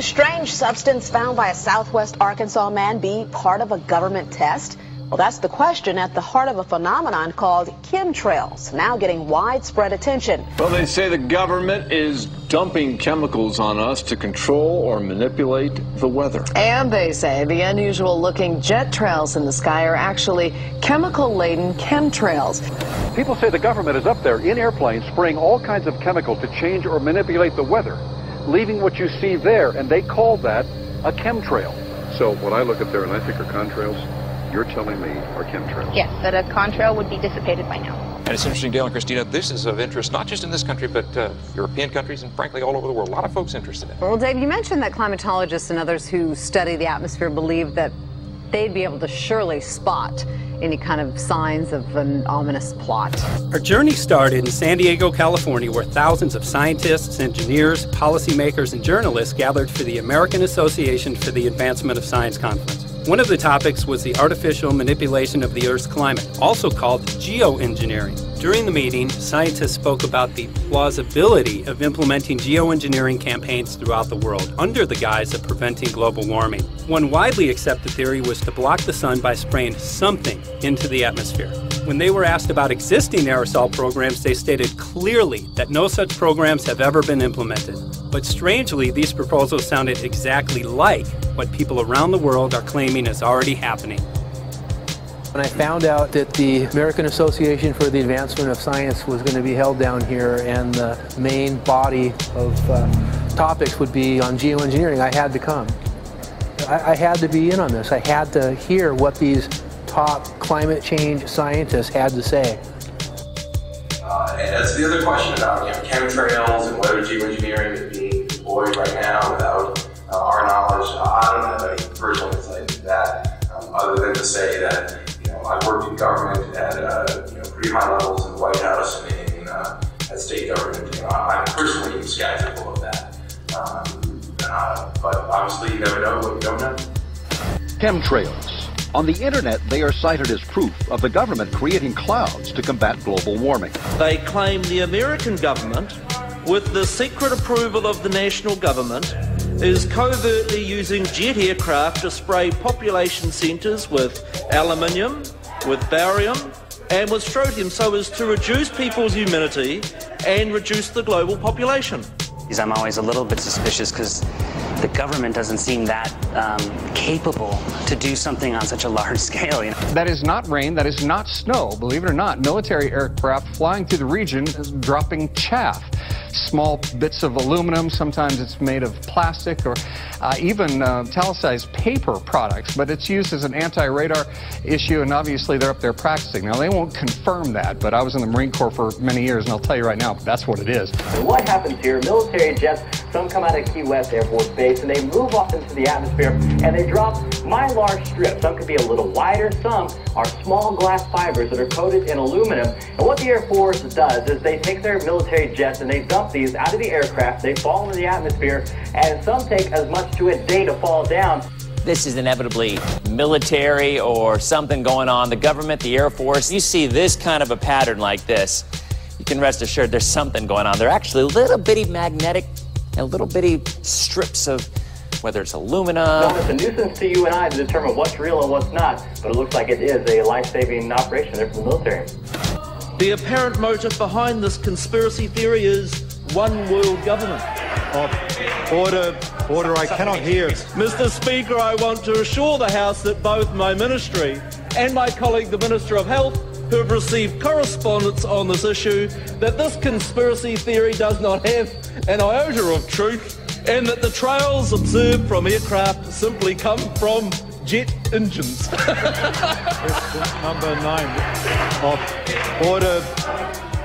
strange substance found by a southwest Arkansas man be part of a government test? Well, that's the question at the heart of a phenomenon called chemtrails, now getting widespread attention. Well, they say the government is dumping chemicals on us to control or manipulate the weather. And they say the unusual-looking jet trails in the sky are actually chemical-laden chemtrails. People say the government is up there in airplanes spraying all kinds of chemicals to change or manipulate the weather, leaving what you see there, and they call that a chemtrail. So when I look up there and I think are contrails, you're telling me are chemtrails? Yes, that a contrail would be dissipated by now. And it's interesting, Dale and Christina, this is of interest not just in this country, but European countries and frankly all over the world. A lot of folks interested in it. Well, Dave, you mentioned that climatologists and others who study the atmosphere believe that they'd be able to surely spot any kind of signs of an ominous plot. Our journey started in San Diego, California, where thousands of scientists, engineers, policymakers, and journalists gathered for the American Association for the Advancement of Science Conference. One of the topics was the artificial manipulation of the Earth's climate, also called geoengineering. During the meeting, scientists spoke about the plausibility of implementing geoengineering campaigns throughout the world under the guise of preventing global warming. One widely accepted theory was to block the sun by spraying something into the atmosphere. When they were asked about existing aerosol programs, they stated clearly that no such programs have ever been implemented. But strangely, these proposals sounded exactly like what people around the world are claiming is already happening. When I found out that the American Association for the Advancement of Science was going to be held down here and the main body of topics would be on geoengineering, I had to come. I had to be in on this. I had to hear what these top climate change scientists had to say. And that's the other question about chemtrails and whether geoengineering is being deployed right now without our knowledge. I don't have any personal insight into that, other than to say that I've worked in government at pretty high levels in the White House and at state government. I'm personally skeptical of that, but obviously you never know what you don't know. Chemtrails. On the internet, they are cited as proof of the government creating clouds to combat global warming. They claim the American government, with the secret approval of the national government, is covertly using jet aircraft to spray population centres with aluminium, with barium and with strontium so as to reduce people's humidity and reduce the global population. I'm always a little bit suspicious because the government doesn't seem that capable to do something on such a large scale. That is not rain, that is not snow. Believe it or not, military aircraft flying through the region is dropping chaff. Small bits of aluminum, sometimes it's made of plastic or even italicized paper products, but it's used as an anti-radar issue, and obviously they're up there practicing. Now, they won't confirm that, but I was in the Marine Corps for many years, and I'll tell you right now, that's what it is. And what happens here, military jets, some come out of Key West Air Force Base, and they move off into the atmosphere, and they drop mylar strips. Some could be a little wider, some are small glass fibers that are coated in aluminum. And what the Air Force does is they take their military jets and they dump these out of the aircraft, they fall into the atmosphere, and some take as much to a day to fall down. This is inevitably military or something going on. The government, the Air Force, you see this kind of a pattern like this, you can rest assured there's something going on. They're actually little bitty magnetic and little bitty strips of, whether it's aluminum. So it's a nuisance to you and I to determine what's real and what's not, but it looks like it is a life-saving operation there for the military. The apparent motive behind this conspiracy theory is one world government. Order, I cannot hear. Mr. Speaker, I want to assure the House that both my ministry and my colleague, the Minister of Health, who have received correspondence on this issue, that this conspiracy theory does not have an iota of truth, and that the trails observed from aircraft simply come from jet engines. Number 9. Order.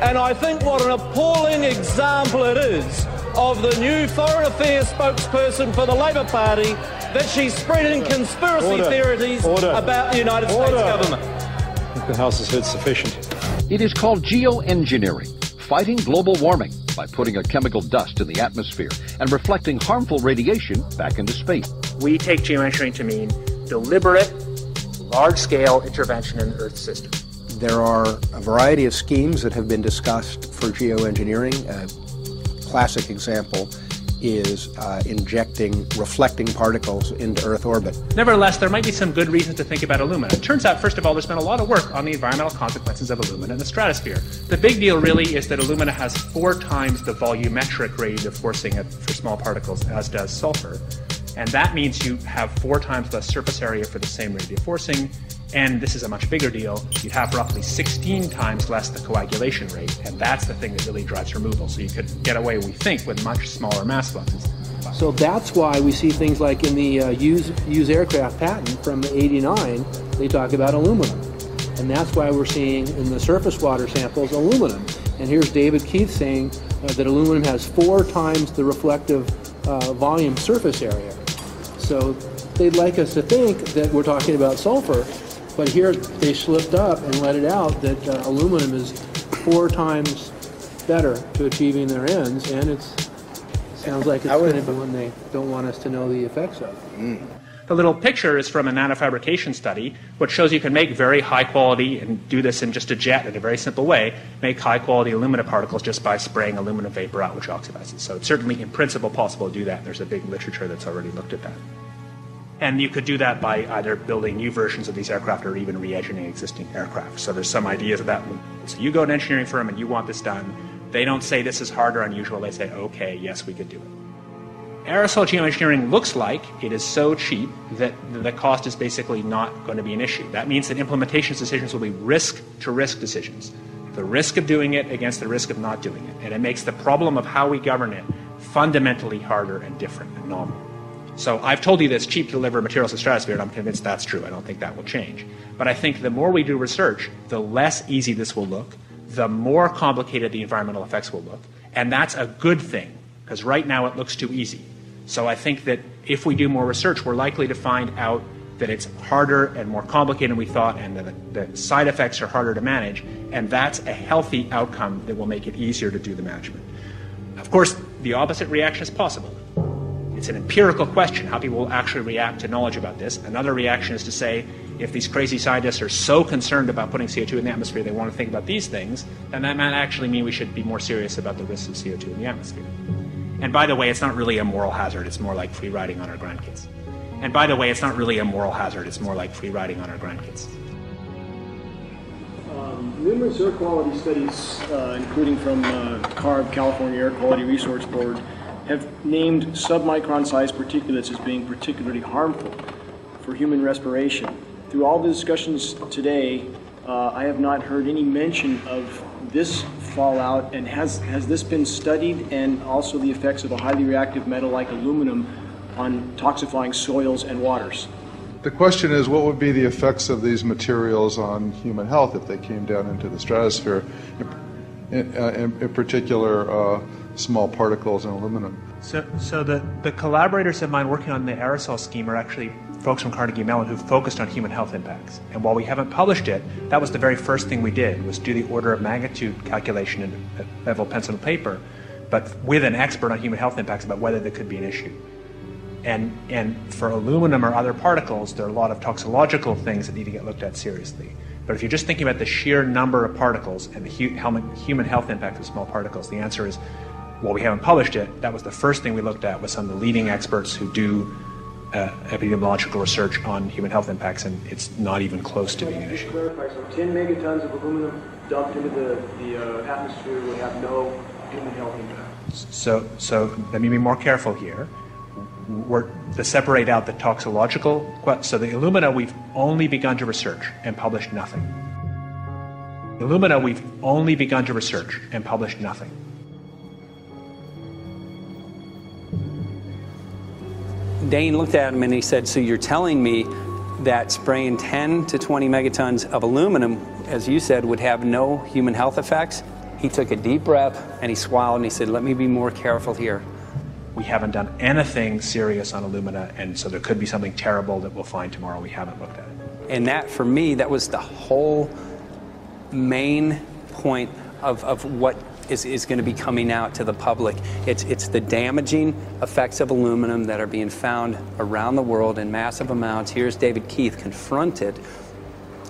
And I think what an appalling example it is of the new Foreign Affairs spokesperson for the Labour Party that she's spreading conspiracy theories about the United States government. I think the House has heard sufficient. It is called geoengineering, fighting global warming by putting a chemical dust in the atmosphere and reflecting harmful radiation back into space. We take geoengineering to mean deliberate, large-scale intervention in the Earth system. There are a variety of schemes that have been discussed for geoengineering. A classic example is injecting reflecting particles into Earth orbit. Nevertheless, there might be some good reasons to think about alumina. It turns out, first of all, there's been a lot of work on the environmental consequences of alumina in the stratosphere. The big deal really is that alumina has 4 times the volumetric radiative forcing for small particles as does sulfur. And that means you have 4 times less surface area for the same radiative forcing. And this is a much bigger deal. You have roughly 16 times less the coagulation rate, and that's the thing that really drives removal. So you could get away, we think, with much smaller mass fluxes. So that's why we see things like in the use aircraft patent from the '89, they talk about aluminum. And that's why we're seeing in the surface water samples aluminum. And here's David Keith saying that aluminum has 4 times the reflective volume surface area. So they'd like us to think that we're talking about sulfur, but here they slipped up and let it out that aluminum is 4 times better to achieving their ends, and it sounds like it's going to be one they don't want us to know the effects of. The little picture is from a nanofabrication study, which shows you can make very high quality, and do this in just a jet in a very simple way, make high quality alumina particles just by spraying aluminum vapor out, which oxidizes. So it's certainly in principle possible to do that. There's a big literature that's already looked at that. And you could do that by either building new versions of these aircraft or even re-engineering existing aircraft. So there's some ideas of that. So you go to an engineering firm and you want this done. They don't say this is hard or unusual. They say, okay, yes, we could do it. Aerosol geoengineering looks like it is so cheap that the cost is basically not going to be an issue. That means that implementation decisions will be risk-to-risk decisions. The risk of doing it against the risk of not doing it. And it makes the problem of how we govern it fundamentally harder and different and novel. So I've told you that it's cheap to deliver materials to the stratosphere, and I'm convinced that's true. I don't think that will change. But I think the more we do research, the less easy this will look, the more complicated the environmental effects will look. And that's a good thing, because right now it looks too easy. So I think that if we do more research, we're likely to find out that it's harder and more complicated than we thought, and that the side effects are harder to manage. And that's a healthy outcome that will make it easier to do the management. Of course, the opposite reaction is possible. It's an empirical question, how people will actually react to knowledge about this. Another reaction is to say, if these crazy scientists are so concerned about putting CO2 in the atmosphere, they want to think about these things, then that might actually mean we should be more serious about the risks of CO2 in the atmosphere. And by the way, it's not really a moral hazard, it's more like free riding on our grandkids. And by the way, it's not really a moral hazard, it's more like free riding on our grandkids. Numerous air quality studies, including from CARB, California Air Quality Resource Board, have named submicron-sized particulates as being particularly harmful for human respiration. Through all the discussions today, I have not heard any mention of this fallout, and has this been studied, and also the effects of a highly reactive metal like aluminum on toxifying soils and waters? The question is, what would be the effects of these materials on human health if they came down into the stratosphere, in particular small particles and aluminum? So the collaborators of mine working on the aerosol scheme are actually folks from Carnegie Mellon who focused on human health impacts. And while we haven't published it, that was the very first thing we did, was do the order of magnitude calculation in level pencil and paper, but with an expert on human health impacts about whether there could be an issue. And for aluminum or other particles, there are a lot of toxicological things that need to get looked at seriously. But if you're just thinking about the sheer number of particles and the human health impact of small particles, the answer is, well, we haven't published it. That was the first thing we looked at with some of the leading experts who do epidemiological research on human health impacts, and it's not even close to being an issue. Clarify, so 10 megatons of aluminum dumped into the atmosphere would have no human health impact. So let me be more careful here. We're to separate out the toxicological. So the alumina, we've only begun to research and published nothing. Alumina, we've only begun to research and published nothing. Dane looked at him and he said, so you're telling me that spraying 10 to 20 megatons of aluminum, as you said, would have no human health effects? He took a deep breath and he swallowed and he said, let me be more careful here. We haven't done anything serious on alumina, and so there could be something terrible that we'll find tomorrow. We haven't looked at it. And that, for me, that was the whole main point of what is going to be coming out to the public. It's the damaging effects of aluminum that are being found around the world in massive amounts. Here's David Keith confronted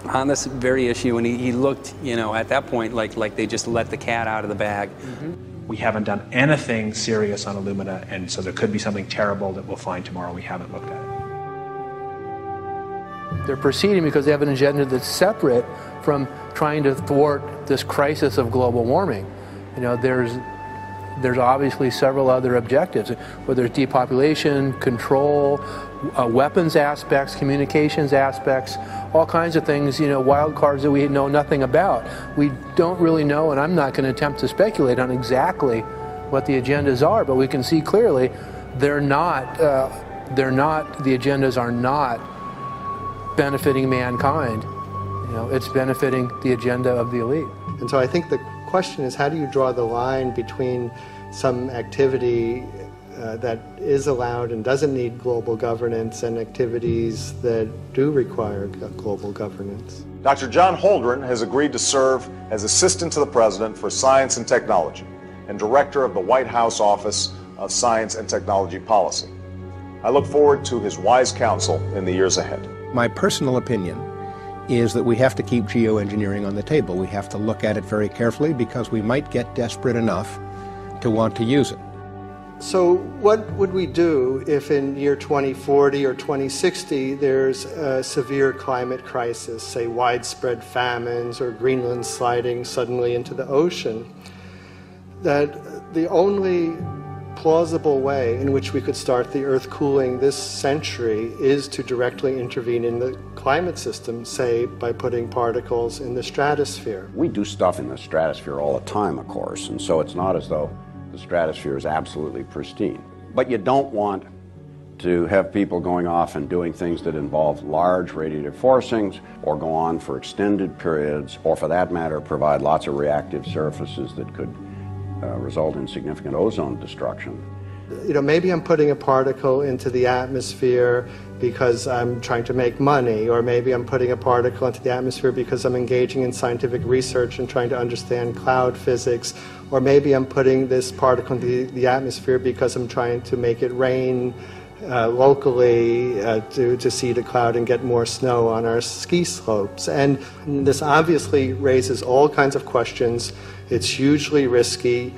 on this very issue, and he looked, at that point like they just let the cat out of the bag. Mm-hmm. We haven't done anything serious on Illumina, and so there could be something terrible that we'll find tomorrow. We haven't looked at it. They're proceeding because they have an agenda that's separate from trying to thwart this crisis of global warming. You know, there's obviously several other objectives, whether it's depopulation, control, weapons aspects, communications aspects, all kinds of things, you know, wild cards that we know nothing about. We don't really know, and I'm not going to attempt to speculate on exactly what the agendas are, but we can see clearly the agendas are not benefiting mankind. You know, it's benefiting the agenda of the elite. And so I think the question is, how do you draw the line between some activity that is allowed and doesn't need global governance and activities that do require global governance? Dr. John Holdren has agreed to serve as Assistant to the President for Science and Technology and Director of the White House Office of Science and Technology Policy. I look forward to his wise counsel in the years ahead. My personal opinion is that we have to keep geoengineering on the table. We have to look at it very carefully because we might get desperate enough to want to use it. So what would we do if in year 2040 or 2060 there's a severe climate crisis, say widespread famines or Greenland sliding suddenly into the ocean? That the only plausible way in which we could start the Earth cooling this century is to directly intervene in the climate system, say by putting particles in the stratosphere. We do stuff in the stratosphere all the time, of course, and so it's not as though the stratosphere is absolutely pristine. But you don't want to have people going off and doing things that involve large radiative forcings or go on for extended periods, or for that matter provide lots of reactive surfaces that could result in significant ozone destruction. You know, maybe I'm putting a particle into the atmosphere because I'm trying to make money, or maybe I'm putting a particle into the atmosphere because I'm engaging in scientific research and trying to understand cloud physics, or maybe I'm putting this particle into the atmosphere because I'm trying to make it rain locally to seed a cloud and get more snow on our ski slopes. And this obviously raises all kinds of questions. It's hugely risky.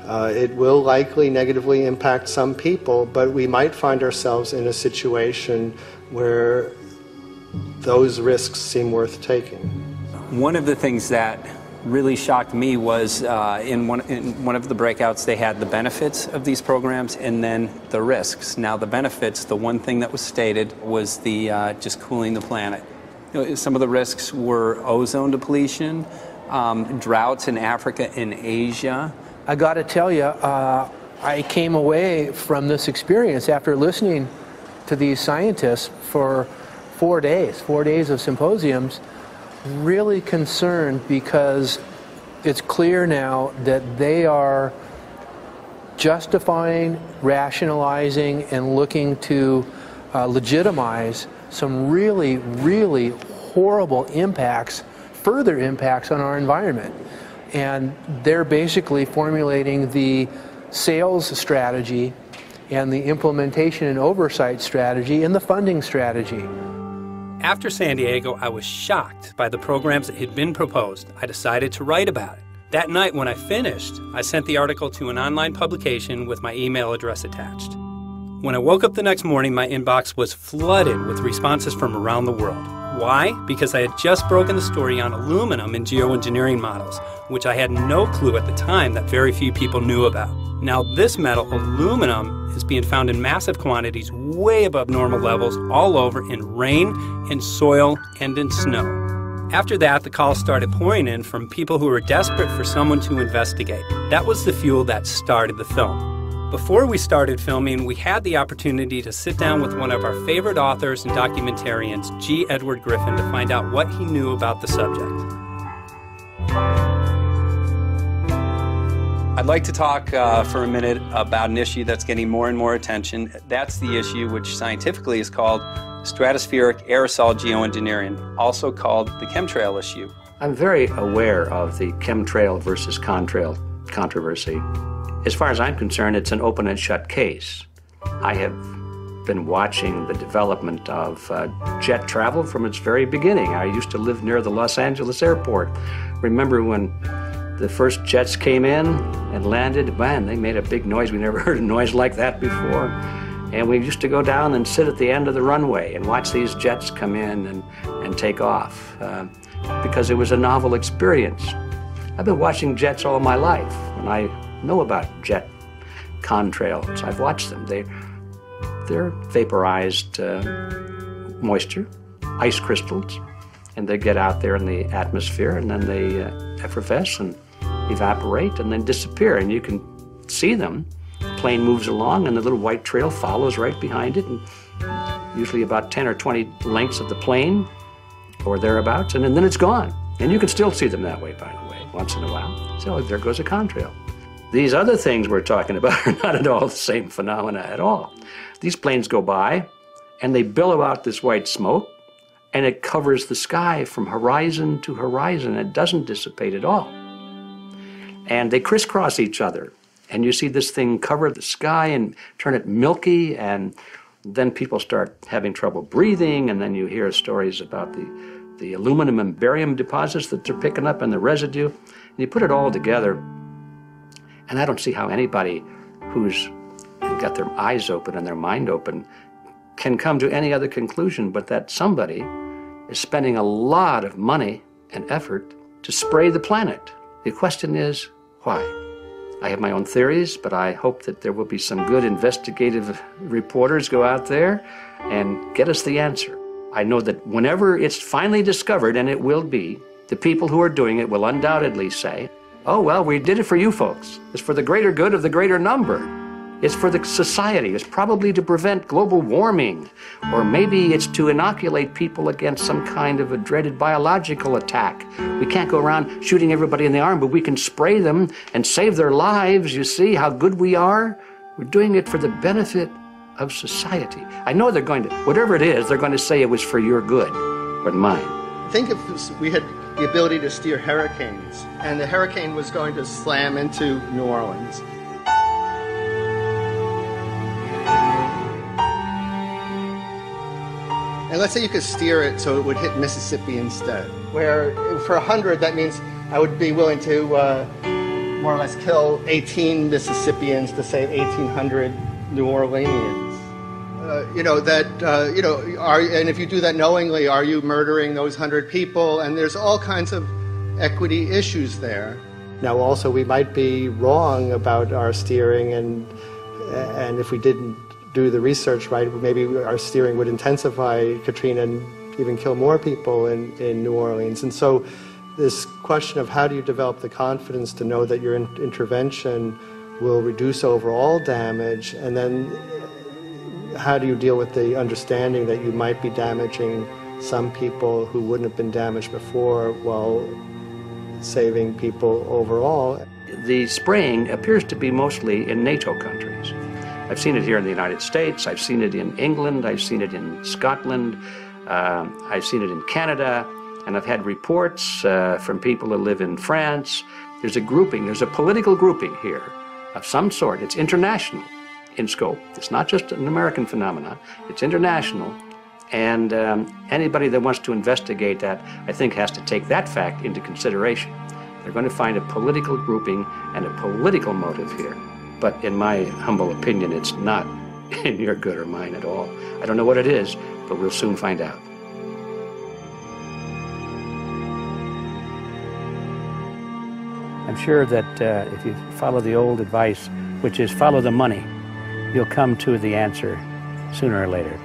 It will likely negatively impact some people, but we might find ourselves in a situation where those risks seem worth taking. One of the things that really shocked me was in one of the breakouts they had the benefits of these programs and then the risks. Now the benefits, the one thing that was stated was the just cooling the planet. You know, some of the risks were ozone depletion, droughts in Africa and Asia. I got to tell you, I came away from this experience after listening to these scientists for 4 days of symposiums, really concerned, because it's clear now that they are justifying, rationalizing, and looking to legitimize some really, really horrible impacts, further impacts on our environment. And they're basically formulating the sales strategy and the implementation and oversight strategy and the funding strategy. After San Diego, I was shocked by the programs that had been proposed. I decided to write about it. That night when I finished, I sent the article to an online publication with my email address attached. When I woke up the next morning, my inbox was flooded with responses from around the world. Why? Because I had just broken the story on aluminum in geoengineering models, which I had no clue at the time that very few people knew about. Now this metal, aluminum, is being found in massive quantities way above normal levels all over in rain, in soil, and in snow. After that, the calls started pouring in from people who were desperate for someone to investigate. That was the fuel that started the film. Before we started filming, we had the opportunity to sit down with one of our favorite authors and documentarians, G. Edward Griffin, to find out what he knew about the subject. I'd like to talk for a minute about an issue that's getting more and more attention. That's the issue which scientifically is called stratospheric aerosol geoengineering, also called the chemtrail issue. I'm very aware of the chemtrail versus contrail controversy. As far as I'm concerned, it's an open and shut case. I have been watching the development of jet travel from its very beginning. I used to live near the Los Angeles airport. Remember when The first jets came in and landed. Man, they made a big noise. We never heard a noise like that before. And we used to go down and sit at the end of the runway and watch these jets come in and take off because it was a novel experience. I've been watching jets all my life, and I know about jet contrails. I've watched them. They're vaporized moisture, ice crystals, and they get out there in the atmosphere, and then they effervesce and evaporate and then disappear, and you can see them. The plane moves along, and the little white trail follows right behind it, and usually about 10 or 20 lengths of the plane or thereabouts, and then it's gone. And you can still see them that way, by the way, once in a while. So there goes a contrail. These other things we're talking about are not at all the same phenomena at all. These planes go by, and they billow out this white smoke, and it covers the sky from horizon to horizon. It doesn't dissipate at all. And they crisscross each other. And you see this thing cover the sky and turn it milky, and then people start having trouble breathing, and then you hear stories about the aluminum and barium deposits that they're picking up and the residue. And you put it all together, and I don't see how anybody who's got their eyes open and their mind open can come to any other conclusion but that somebody is spending a lot of money and effort to spray the planet. The question is, why? I have my own theories, but I hope that there will be some good investigative reporters go out there and get us the answer. I know that whenever it's finally discovered, and it will be, the people who are doing it will undoubtedly say, oh, well, we did it for you folks. It's for the greater good of the greater number. It's for the society. It's probably to prevent global warming. Or maybe it's to inoculate people against some kind of a dreaded biological attack. We can't go around shooting everybody in the arm, but we can spray them and save their lives. You see how good we are? We're doing it for the benefit of society. I know they're going to, whatever it is, they're going to say it was for your good or mine. Think if we had the ability to steer hurricanes, and the hurricane was going to slam into New Orleans. And let's say you could steer it so it would hit Mississippi instead, where for 100, that means I would be willing to more or less kill 18 Mississippians to save 1,800 New Orleanians. And if you do that knowingly, are you murdering those 100 people? And there's all kinds of equity issues there. Now, also, we might be wrong about our steering, and if we didn't do the research right, maybe our steering would intensify Katrina and even kill more people in New Orleans. And so this question of how do you develop the confidence to know that your intervention will reduce overall damage, and then how do you deal with the understanding that you might be damaging some people who wouldn't have been damaged before while saving people overall? The spraying appears to be mostly in NATO countries. I've seen it here in the United States, I've seen it in England, I've seen it in Scotland, I've seen it in Canada, and I've had reports from people who live in France. There's a grouping, there's a political grouping here of some sort. It's international in scope. It's not just an American phenomenon, it's international. And anybody that wants to investigate that, I think, has to take that fact into consideration. They're going to find a political grouping and a political motive here. But in my humble opinion, it's not in your good or mine at all. I don't know what it is, but we'll soon find out. I'm sure that if you follow the old advice, which is follow the money, you'll come to the answer sooner or later.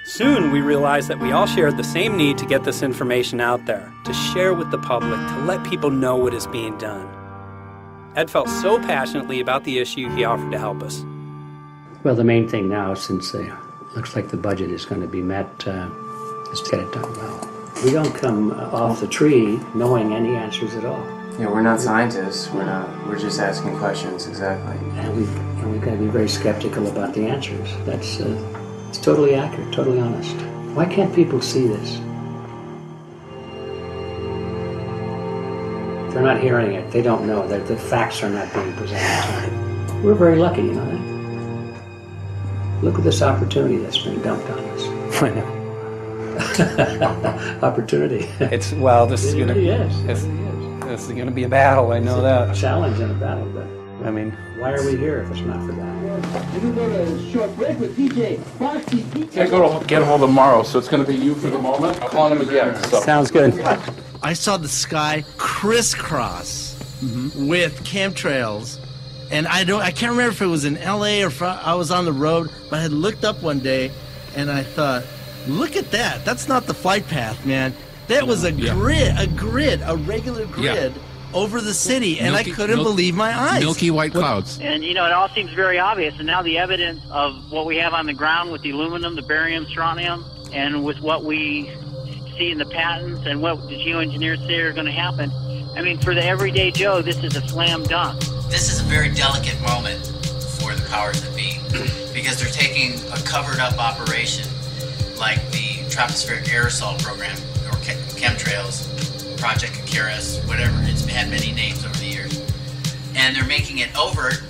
Soon we realized that we all shared the same need to get this information out there, to share with the public, to let people know what is being done. Ed felt so passionately about the issue, he offered to help us. Well, the main thing now, since it looks like the budget is going to be met, is to get it done well. We don't come off the tree knowing any answers at all. Yeah, we're not scientists. We're just asking questions, exactly. And we've got to be very skeptical about the answers. That's it's totally accurate, totally honest. Why can't people see this? They're not hearing it. They don't know. The facts are not being presented to them. We're very lucky, you know that? Look at this opportunity that's been dumped on us. I know. Opportunity. It's, well, this is going to... Yes. It's, This is going to be a battle, I know that. Challenge and a battle, but I mean, why are we here if it's not for that? You can go to a short break with DJ Foxy. I go to get him all tomorrow, so it's going to be you for the moment. I'll call him again. So. Sounds good. I saw the sky crisscross with chemtrails, and I can't remember if it was in LA or if I was on the road, but I had looked up one day, and I thought, look at that. That's not the flight path, man. That was a grid, a regular grid over the city, and I couldn't believe my eyes. Milky white clouds. And, you know, it all seems very obvious, and now the evidence of what we have on the ground with the aluminum, the barium, strontium, and with what we see in the patents and what the geoengineers say are going to happen, I mean, for the everyday Joe, this is a slam dunk. This is a very delicate moment for the powers that be, because they're taking a covered-up operation like the tropospheric aerosol program, or chemtrails, Project Icarus, whatever, it's had many names over the years, and they're making it overt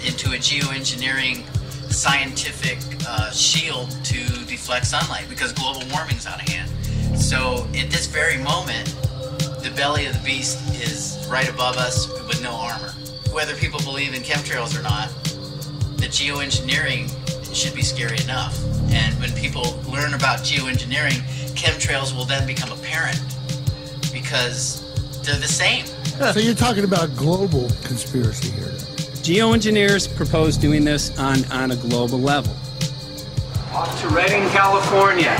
into a geoengineering scientific shield to deflect sunlight, because global warming's out of hand. So at this very moment, the belly of the beast is right above us with no armor. Whether people believe in chemtrails or not, the geoengineering should be scary enough. And when people learn about geoengineering, chemtrails will then become apparent because they're the same. So you're talking about global conspiracy here. Geoengineers propose doing this on a global level. Off to Redding, California.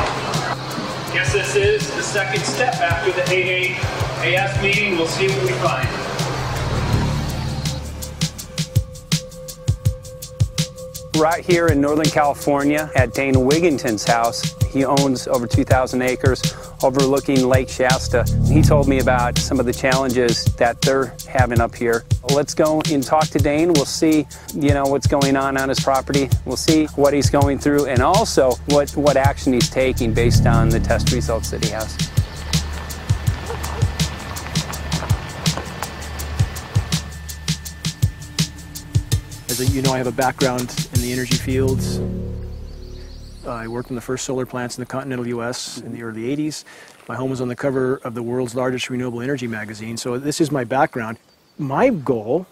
Guess this is the second step after the AAAS meeting. We'll see what we find. Right here in Northern California at Dana Wigginton's house. He owns over 2,000 acres overlooking Lake Shasta. He told me about some of the challenges that they're having up here. Let's go and talk to Dane. We'll see, you know, what's going on his property. We'll see what he's going through and also what action he's taking based on the test results that he has. As you know, I have a background in the energy fields. I worked on the first solar plants in the continental U.S. in the early 80s. My home was on the cover of the world's largest renewable energy magazine, so this is my background. My goal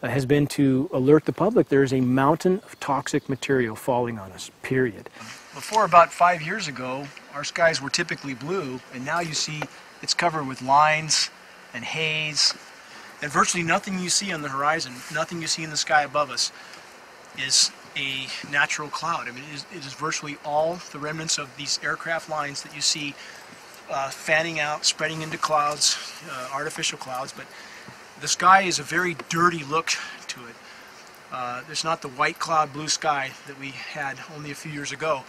has been to alert the public there is a mountain of toxic material falling on us, period. Before about 5 years ago, our skies were typically blue, and now you see it's covered with lines and haze, and virtually nothing you see on the horizon, nothing you see in the sky above us is a natural cloud. I mean, it is virtually all the remnants of these aircraft lines that you see fanning out, spreading into clouds, artificial clouds, but the sky is a very dirty look to it. There's not the white cloud blue sky that we had only a few years ago,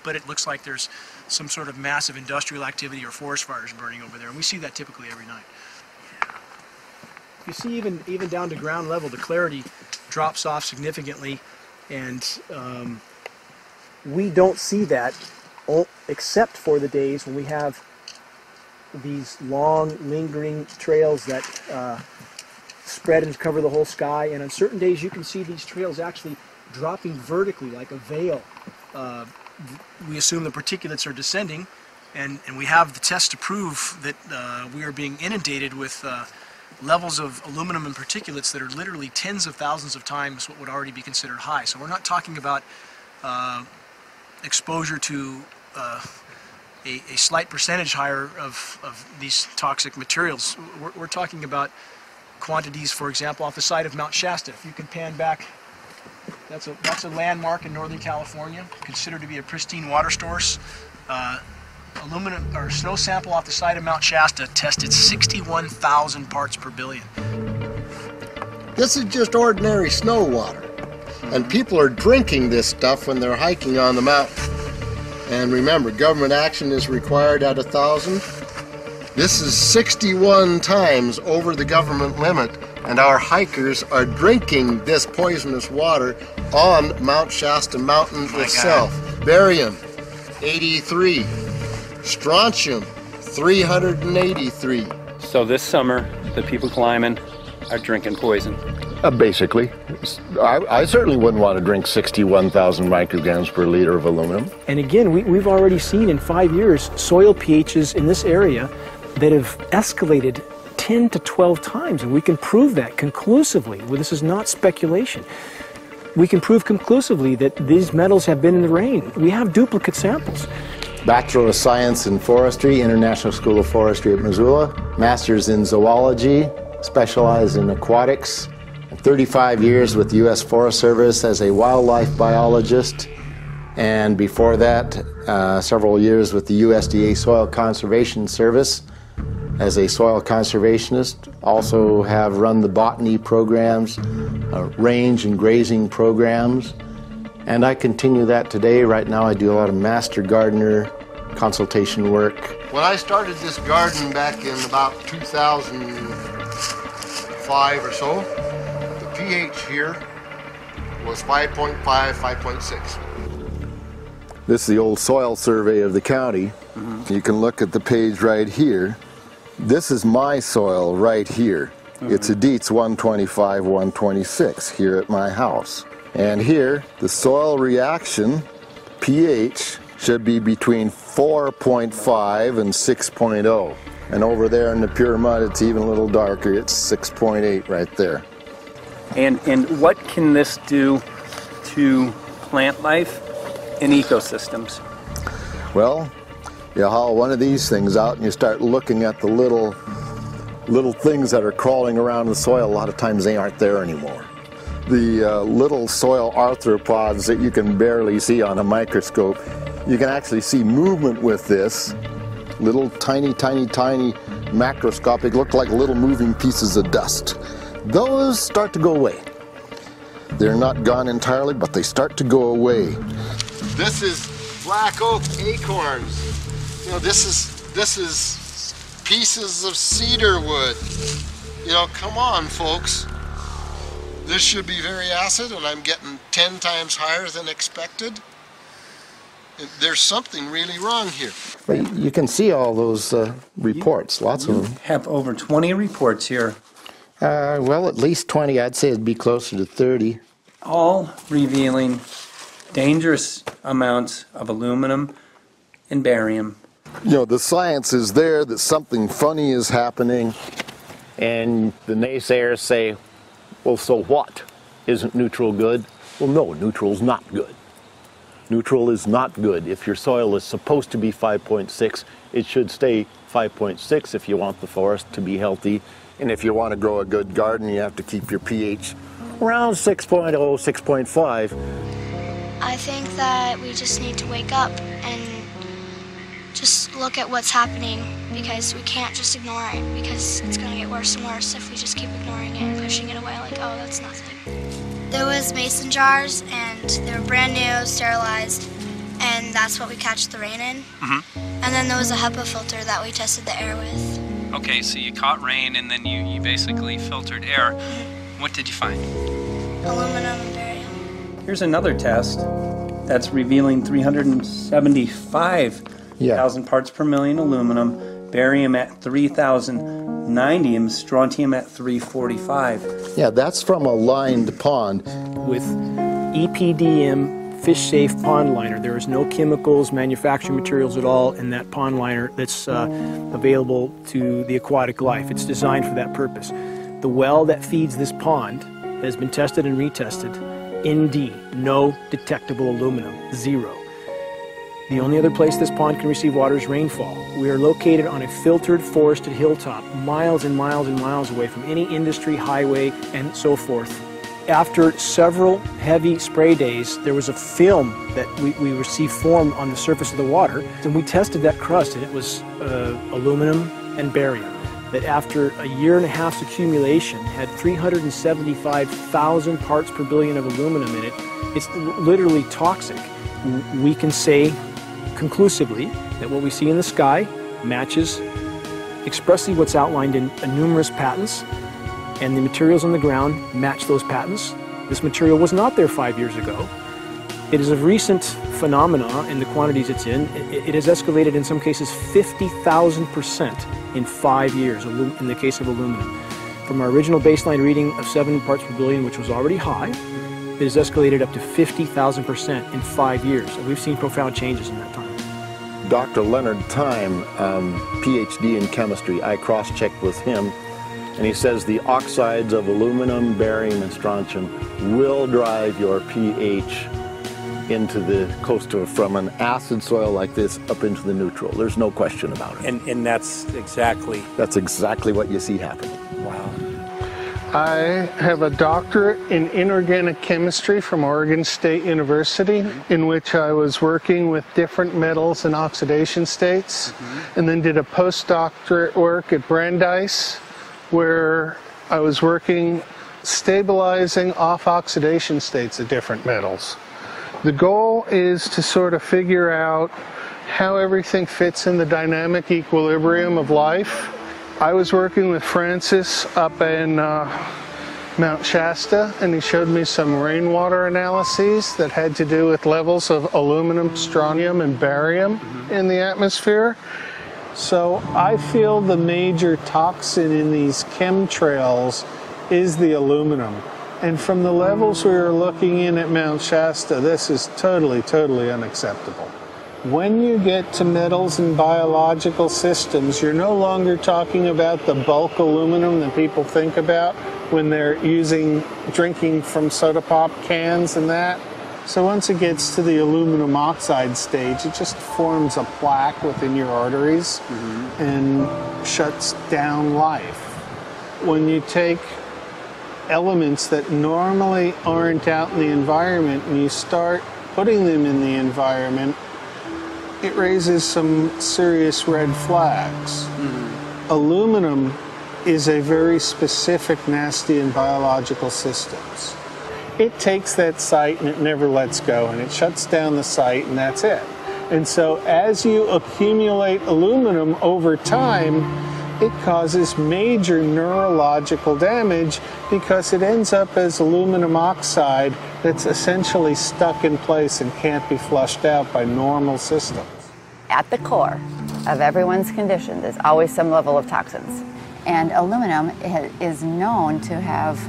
but it looks like there's some sort of massive industrial activity or forest fires burning over there, and we see that typically every night. You see even down to ground level, the clarity drops off significantly, and we don't see that except for the days when we have these long, lingering trails that spread and cover the whole sky, and on certain days you can see these trails actually dropping vertically like a veil. We assume the particulates are descending, and we have the tests to prove that we are being inundated with levels of aluminum and particulates that are literally tens of thousands of times what would already be considered high. So we're not talking about exposure to a slight percentage higher of these toxic materials. We're talking about quantities, for example, off the side of Mount Shasta. If you can pan back, that's a landmark in Northern California, considered to be a pristine water source. Aluminum or snow sample off the side of Mount Shasta tested 61,000 parts per billion. This is just ordinary snow water, and people are drinking this stuff when they're hiking on the mountain. And remember, government action is required at 1,000. This is 61 times over the government limit, and our hikers are drinking this poisonous water on Mount Shasta Mountain itself. Barium, 83. Strontium, 383. So this summer, the people climbing are drinking poison. Basically. I certainly wouldn't want to drink 61,000 micrograms per liter of aluminum. And again, we've already seen in 5 years soil pHs in this area that have escalated 10 to 12 times, and we can prove that conclusively. Well, this is not speculation. We can prove conclusively that these metals have been in the rain. We have duplicate samples. Bachelor of Science in Forestry, International School of Forestry at Missoula. Master's in Zoology, specialized in aquatics. 35 years with the U.S. Forest Service as a wildlife biologist. And before that, several years with the USDA Soil Conservation Service as a soil conservationist. Also have run the botany programs, range and grazing programs. And I continue that today. Right now I do a lot of master gardener consultation work. When I started this garden back in about 2005 or so, the pH here was 5.5, 5.6. This is the old soil survey of the county. You can look at the page right here. This is my soil right here. It's a Dietz 125, 126 here at my house. And here, the soil reaction pH should be between 4.5 and 6.0. And over there in the pure mud, it's even a little darker. It's 6.8 right there. And what can this do to plant life and ecosystems? Well, you haul one of these things out and you start looking at the little things that are crawling around the soil. A lot of times they aren't there anymore. The little soil arthropods that you can barely see on a microscope, you can actually see movement with this. Little tiny macroscopic, look like little moving pieces of dust. Those start to go away. They're not gone entirely, but they start to go away. This is black oak acorns. You know, this is pieces of cedar wood. You know, come on, folks. This should be very acid, and I'm getting 10 times higher than expected. There's something really wrong here. But you can see all those reports, lots of them. You have over 20 reports here. Well, at least 20. I'd say it'd be closer to 30. All revealing dangerous amounts of aluminum and barium. You know, the science is there that something funny is happening, and the naysayers say, well, so what? Isn't neutral good? Well, no, neutral's not good. Neutral is not good. If your soil is supposed to be 5.6, it should stay 5.6 if you want the forest to be healthy. And if you want to grow a good garden, you have to keep your pH around 6.0, 6.5. I think that we just need to wake up and just look at what's happening, because we can't just ignore it, because it's going to get worse and worse if we just keep ignoring it and pushing it away like, oh, that's nothing. There was mason jars, and they were brand new, sterilized, and that's what we catch the rain in. And then there was a HEPA filter that we tested the air with. Okay, so you caught rain and then you basically filtered air. What did you find? Aluminum and barium. Here's another test that's revealing 375,000 parts per million aluminum, barium at 3,090, and strontium at 345. Yeah, that's from a lined pond. With EPDM fish-safe pond liner. There is no chemicals, manufacturing materials at all in that pond liner that's available to the aquatic life. It's designed for that purpose. The well that feeds this pond has been tested and retested. ND, no detectable aluminum, 0. The only other place this pond can receive water is rainfall. We are located on a filtered, forested hilltop, miles and miles and miles away from any industry, highway, and so forth. After several heavy spray days, there was a film that we received formed on the surface of the water, and we tested that crust, and it was aluminum and barium. That after a year and a half's accumulation had 375,000 parts per billion of aluminum in it. It's literally toxic. We can say conclusively that what we see in the sky matches expressly what's outlined in numerous patents, and the materials on the ground match those patents. This material was not there 5 years ago. It is a recent phenomena in the quantities it's in. It has escalated in some cases 50,000% in 5 years in the case of aluminum. From our original baseline reading of 7 parts per billion, which was already high, it has escalated up to 50,000% in 5 years. And we've seen profound changes in that time. Dr. Leonard Time, PhD in chemistry, I cross-checked with him. And he says the oxides of aluminum, barium, and strontium will drive your pH into the from an acid soil like this up into the neutral. There's no question about it. And that's exactly what you see happening. Wow. I have a doctorate in inorganic chemistry from Oregon State University, in which I was working with different metals and oxidation states, and then did a postdoctorate work at Brandeis, where I was working stabilizing off-oxidation states of different metals. The goal is to sort of figure out how everything fits in the dynamic equilibrium of life. I was working with Francis up in Mount Shasta, and he showed me some rainwater analyses that had to do with levels of aluminum, strontium, and barium in the atmosphere. So I feel the major toxin in these chemtrails is the aluminum. And from the levels we were looking in at Mount Shasta, this is totally, totally unacceptable. When you get to metals and biological systems, you're no longer talking about the bulk aluminum that people think about when they're drinking from soda pop cans and that. So once it gets to the aluminum oxide stage, it just forms a plaque within your arteries and shuts down life. When you take elements that normally aren't out in the environment and you start putting them in the environment, it raises some serious red flags. Aluminum is a very specific, nasty and biological systems. It takes that site and it never lets go, and it shuts down the site, and that's it. And so as you accumulate aluminum over time, it causes major neurological damage because it ends up as aluminum oxide that's essentially stuck in place and can't be flushed out by normal systems. At the core of everyone's condition, there's always some level of toxins. And aluminum is known to have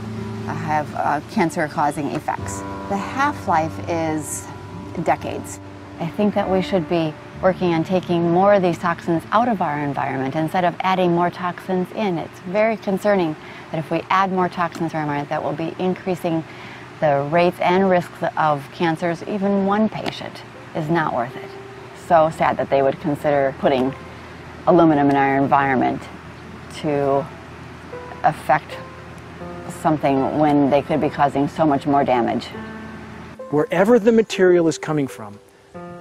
cancer-causing effects. The half-life is decades. I think that we should be working on taking more of these toxins out of our environment instead of adding more toxins in. It's very concerning that if we add more toxins to our environment, that will be increasing the rates and risks of cancers. Even one patient is not worth it. So sad that they would consider putting aluminum in our environment to affect something when they could be causing so much more damage. Wherever the material is coming from,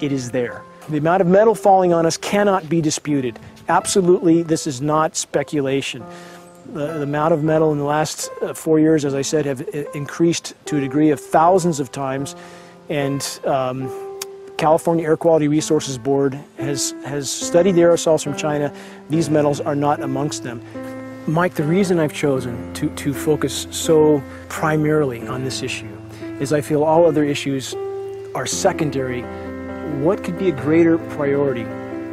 it is there. The amount of metal falling on us cannot be disputed. Absolutely, this is not speculation. The amount of metal in the last 4 years, as I said, have increased to a degree of thousands of times, and California Air Quality Resources Board has studied the aerosols from China. These metals are not amongst them. Mike, the reason I've chosen to focus so primarily on this issue is I feel all other issues are secondary. What could be a greater priority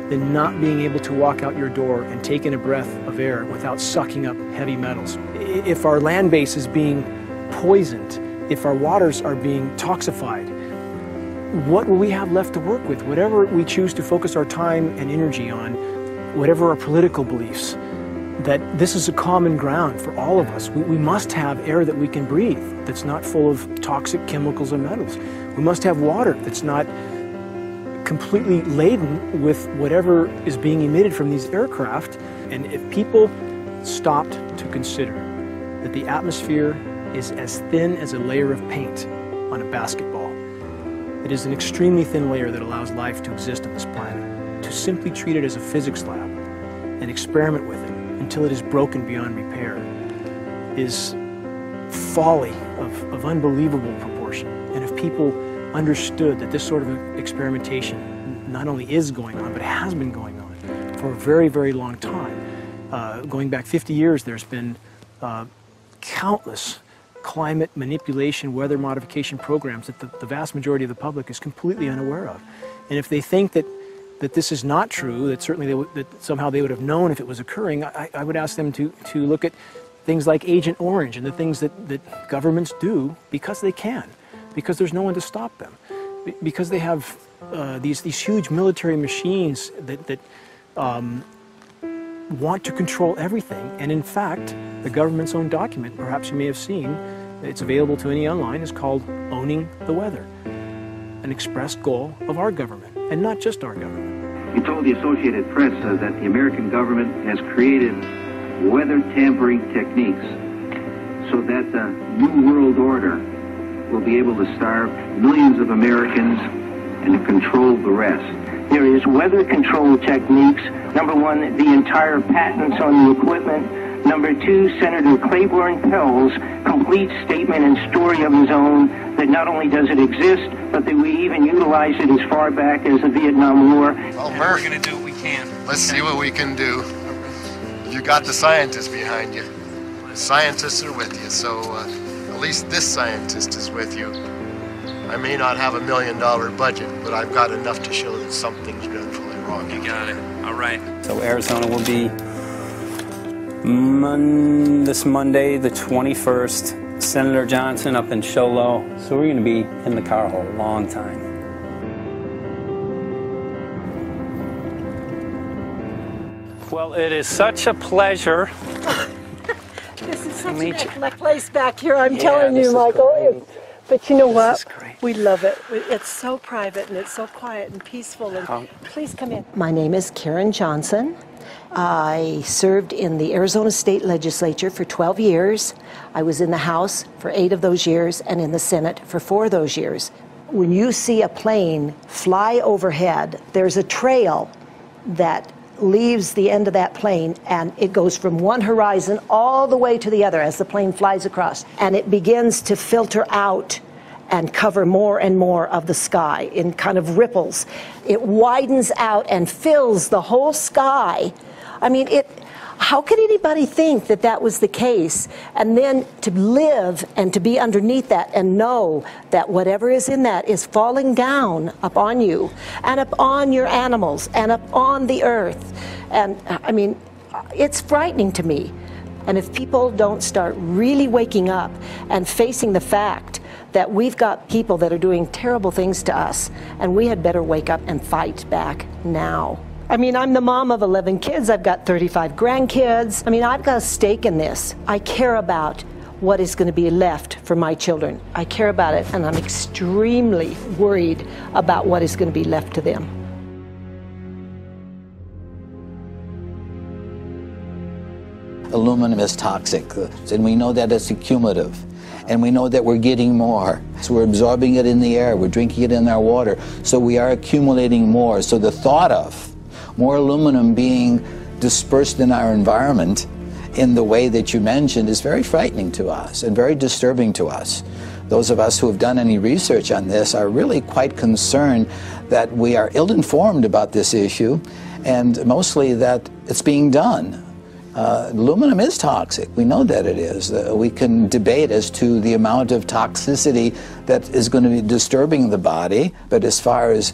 than not being able to walk out your door and take in a breath of air without sucking up heavy metals? If our land base is being poisoned, if our waters are being toxified, what will we have left to work with? Whatever we choose to focus our time and energy on, whatever our political beliefs, that this is a common ground for all of us. We must have air that we can breathe that's not full of toxic chemicals and metals. We must have water that's not completely laden with whatever is being emitted from these aircraft. And if people stopped to consider that the atmosphere is as thin as a layer of paint on a basketball, it is an extremely thin layer that allows life to exist on this planet, to simply treat it as a physics lab and experiment with it until it is broken beyond repair is folly of unbelievable proportion. And if people understood that this sort of experimentation not only is going on, but has been going on for a very, very long time. Going back 50 years, there's been countless climate manipulation, weather modification programs that the vast majority of the public is completely unaware of. And if they think that this is not true, that certainly that somehow they would have known if it was occurring, I would ask them to look at things like Agent Orange and the things that governments do because they can, because there's no one to stop them, because they have these huge military machines that want to control everything. And in fact, the government's own document, perhaps you may have seen, it's available to any online, is called Owning the Weather, an expressed goal of our government, and not just our government. He told the Associated Press that the American government has created weather tampering techniques so that the New World Order will be able to starve millions of Americans and to control the rest. There is weather control techniques. Number one, the entire patents on the equipment. Number two, Senator Claiborne Pell's complete statement and story of his own that not only does it exist, but that we even utilize it as far back as the Vietnam War. Well, Murph, we're going to do what we can. Let's see what we can do. You got the scientists behind you. The scientists are with you, so at least this scientist is with you. I may not have $1 million budget, but I've got enough to show that something's dreadfully wrong. You got it. All right. So Arizona will be this Monday, the 21st. Senator Johnson up in Show Low. So we're going to be in the car a long time. Well, it is such a pleasure. This is such a nice place back here, I'm telling you, Michael. But you know what? We love it. It's so private and it's so quiet and peaceful. And please come in. My name is Karen Johnson. I served in the Arizona State Legislature for 12 years. I was in the House for 8 of those years and in the Senate for 4 of those years. When you see a plane fly overhead, there's a trail that leaves the end of that plane, and it goes from one horizon all the way to the other as the plane flies across, and it begins to filter out and cover more and more of the sky in kind of ripples. It widens out and fills the whole sky. I mean, how could anybody think that that was the case? And then to live and to be underneath that and know that whatever is in that is falling down upon you and upon your animals and upon the earth. And I mean, it's frightening to me. And if people don't start really waking up and facing the fact that we've got people that are doing terrible things to us, and we had better wake up and fight back now. I mean, I'm the mom of 11 kids. I've got 35 grandkids. I mean, I've got a stake in this. I care about what is going to be left for my children. I care about it, and I'm extremely worried about what is going to be left to them. Aluminum is toxic, and we know that it's accumulative. And we know that we're getting more. So we're absorbing it in the air, we're drinking it in our water, so we are accumulating more. So the thought of more aluminum being dispersed in our environment in the way that you mentioned is very frightening to us and very disturbing to us. Those of us who have done any research on this are really quite concerned that we are ill-informed about this issue, and mostly that it's being done. Aluminum is toxic. We know that it is. We can debate as to the amount of toxicity that is going to be disturbing the body, but as far as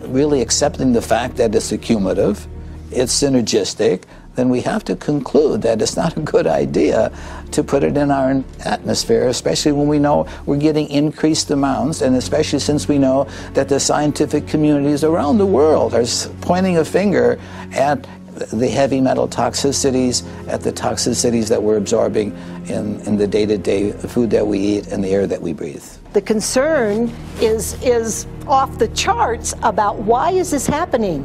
really accepting the fact that it's accumulative, it's synergistic, then we have to conclude that it's not a good idea to put it in our atmosphere, especially when we know we're getting increased amounts, and especially since we know that the scientific communities around the world are pointing a finger at the heavy metal toxicities, at the toxicities that we're absorbing in the day-to-day food that we eat and the air that we breathe. The concern is off the charts about why is this happening?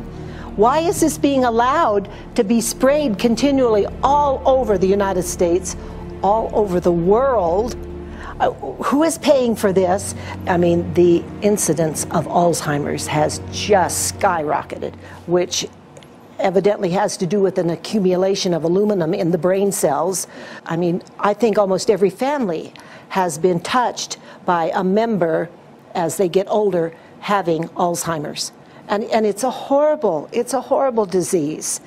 Why is this being allowed to be sprayed continually all over the United States, all over the world? Who is paying for this? I mean, the incidence of Alzheimer's has just skyrocketed, which evidently has to do with an accumulation of aluminum in the brain cells. I mean, I think almost every family has been touched by a member as they get older having Alzheimer's. And it's a horrible disease.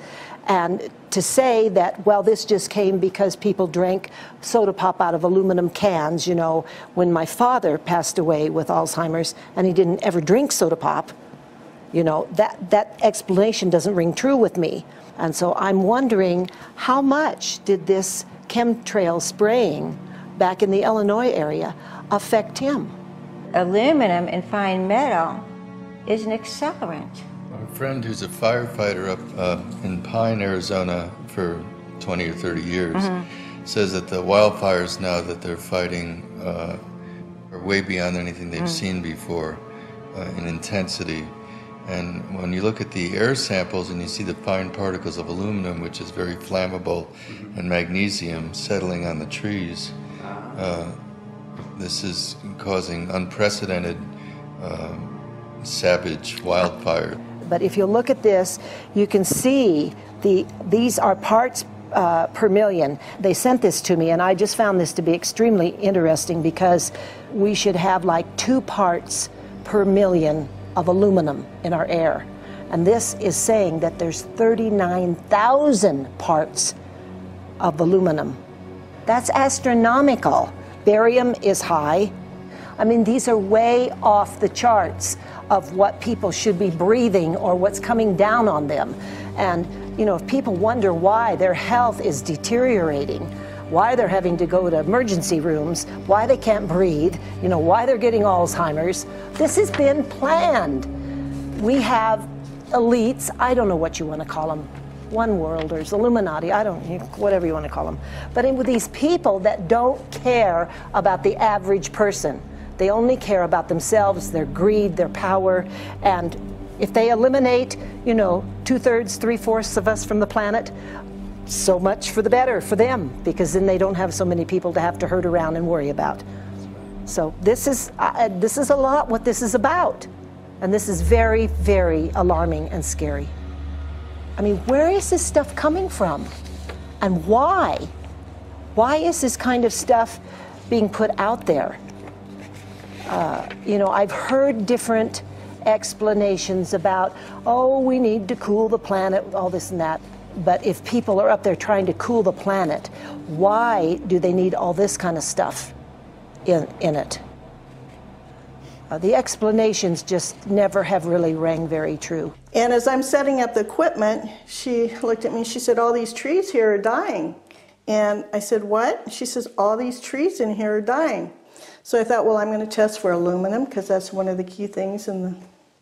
And to say that, well, this just came because people drank soda pop out of aluminum cans, you know, when my father passed away with Alzheimer's and he didn't ever drink soda pop, you know, that explanation doesn't ring true with me. And so I'm wondering, how much did this chemtrail spraying back in the Illinois area affect him? Aluminum and fine metal is an accelerant. Our friend who's a firefighter up in Pine, Arizona for 20 or 30 years says that the wildfires now that they're fighting are way beyond anything they've seen before in intensity. And when you look at the air samples and you see the fine particles of aluminum, which is very flammable, and magnesium settling on the trees, this is causing unprecedented savage wildfire. But if you look at this, you can see these are parts per million. They sent this to me, and I just found this to be extremely interesting because we should have like 2 parts per million of aluminum in our air. And this is saying that there's 39,000 parts of aluminum. That's astronomical. Barium is high. I mean, these are way off the charts of what people should be breathing or what's coming down on them. And, you know, if people wonder why their health is deteriorating, why they're having to go to emergency rooms, why they can't breathe, you know, why they're getting Alzheimer's, this has been planned. We have elites, I don't know what you want to call them, one worlders, Illuminati, I don't, whatever you want to call them. But with these people that don't care about the average person. They only care about themselves, their greed, their power, and if they eliminate, you know, 2/3, 3/4 of us from the planet, so much for the better for them, because then they don't have so many people to have to herd around and worry about. So this is a lot what this is about, and this is very, very alarming and scary. I mean, where is this stuff coming from, and why? Why is this kind of stuff being put out there? You know, I've heard different explanations about, oh, we need to cool the planet, all this and that. But if people are up there trying to cool the planet, why do they need all this kind of stuff in it? The explanations just never have really rang very true. And as I'm setting up the equipment, she looked at me, she said, all these trees here are dying. And I said, what? She says, all these trees in here are dying. So I thought, well, I'm going to test for aluminum, because that's one of the key things in the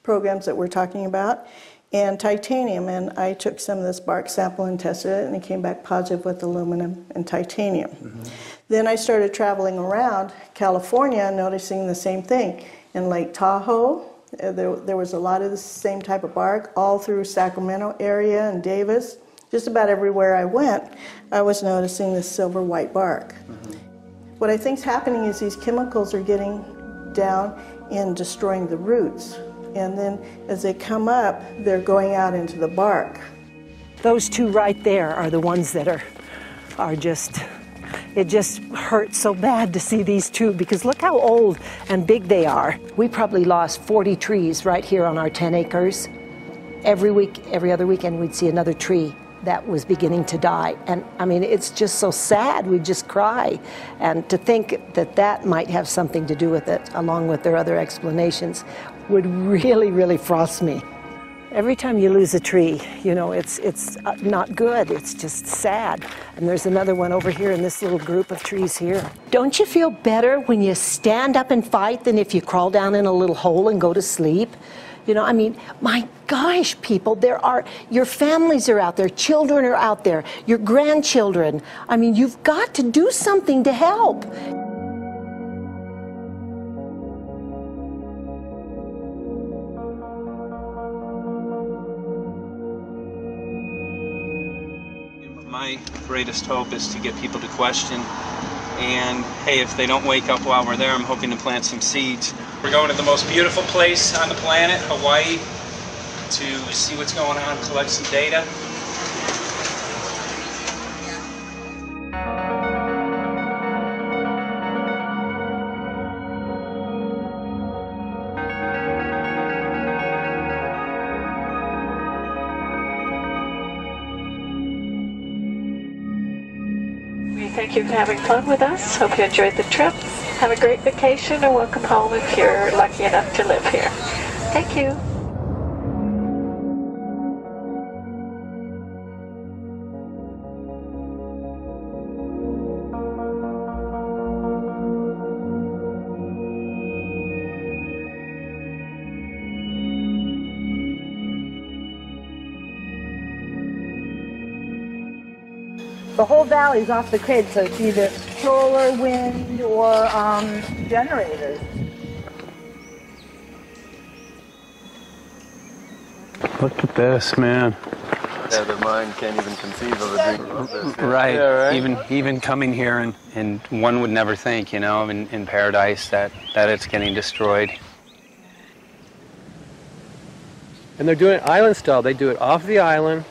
programs that we're talking about, and titanium. And I took some of this bark sample and tested it, and it came back positive with aluminum and titanium. Then I started traveling around California, noticing the same thing. In Lake Tahoe, there was a lot of the same type of bark, all through Sacramento area and Davis. Just about everywhere I went, I was noticing this silver white bark. What I think is happening is these chemicals are getting down and destroying the roots. And then as they come up, they're going out into the bark. Those 2 right there are the ones that are just, it just hurts so bad to see these 2, because look how old and big they are. We probably lost 40 trees right here on our 10 acres. Every week, every other weekend, we'd see another tree that was beginning to die. And I mean, it's just so sad, we just cry. And to think that that might have something to do with it, along with their other explanations, would really, really frost me. Every time you lose a tree, you know, it's not good, it's just sad. And there's another one over here in this little group of trees here. Don't you feel better when you stand up and fight than if you crawl down in a little hole and go to sleep? You know, I mean, my gosh, people, your families are out there, children are out there, your grandchildren. I mean, you've got to do something to help. My greatest hope is to get people to question. And hey, if they don't wake up while we're there, I'm hoping to plant some seeds. We're going to the most beautiful place on the planet, Hawaii, to see what's going on, collect some data. Thank you for having fun with us. Hope you enjoyed the trip. Have a great vacation and welcome home if you're lucky enough to live here. Thank you. The whole valley's off the grid, so it's either solar, wind, or generators. Look at this, man. Yeah, the mind can't even conceive of a dream of this. Right. Yeah, right. Even coming here, and one would never think, you know, in paradise that it's getting destroyed. And they're doing it island style. They do it off the island,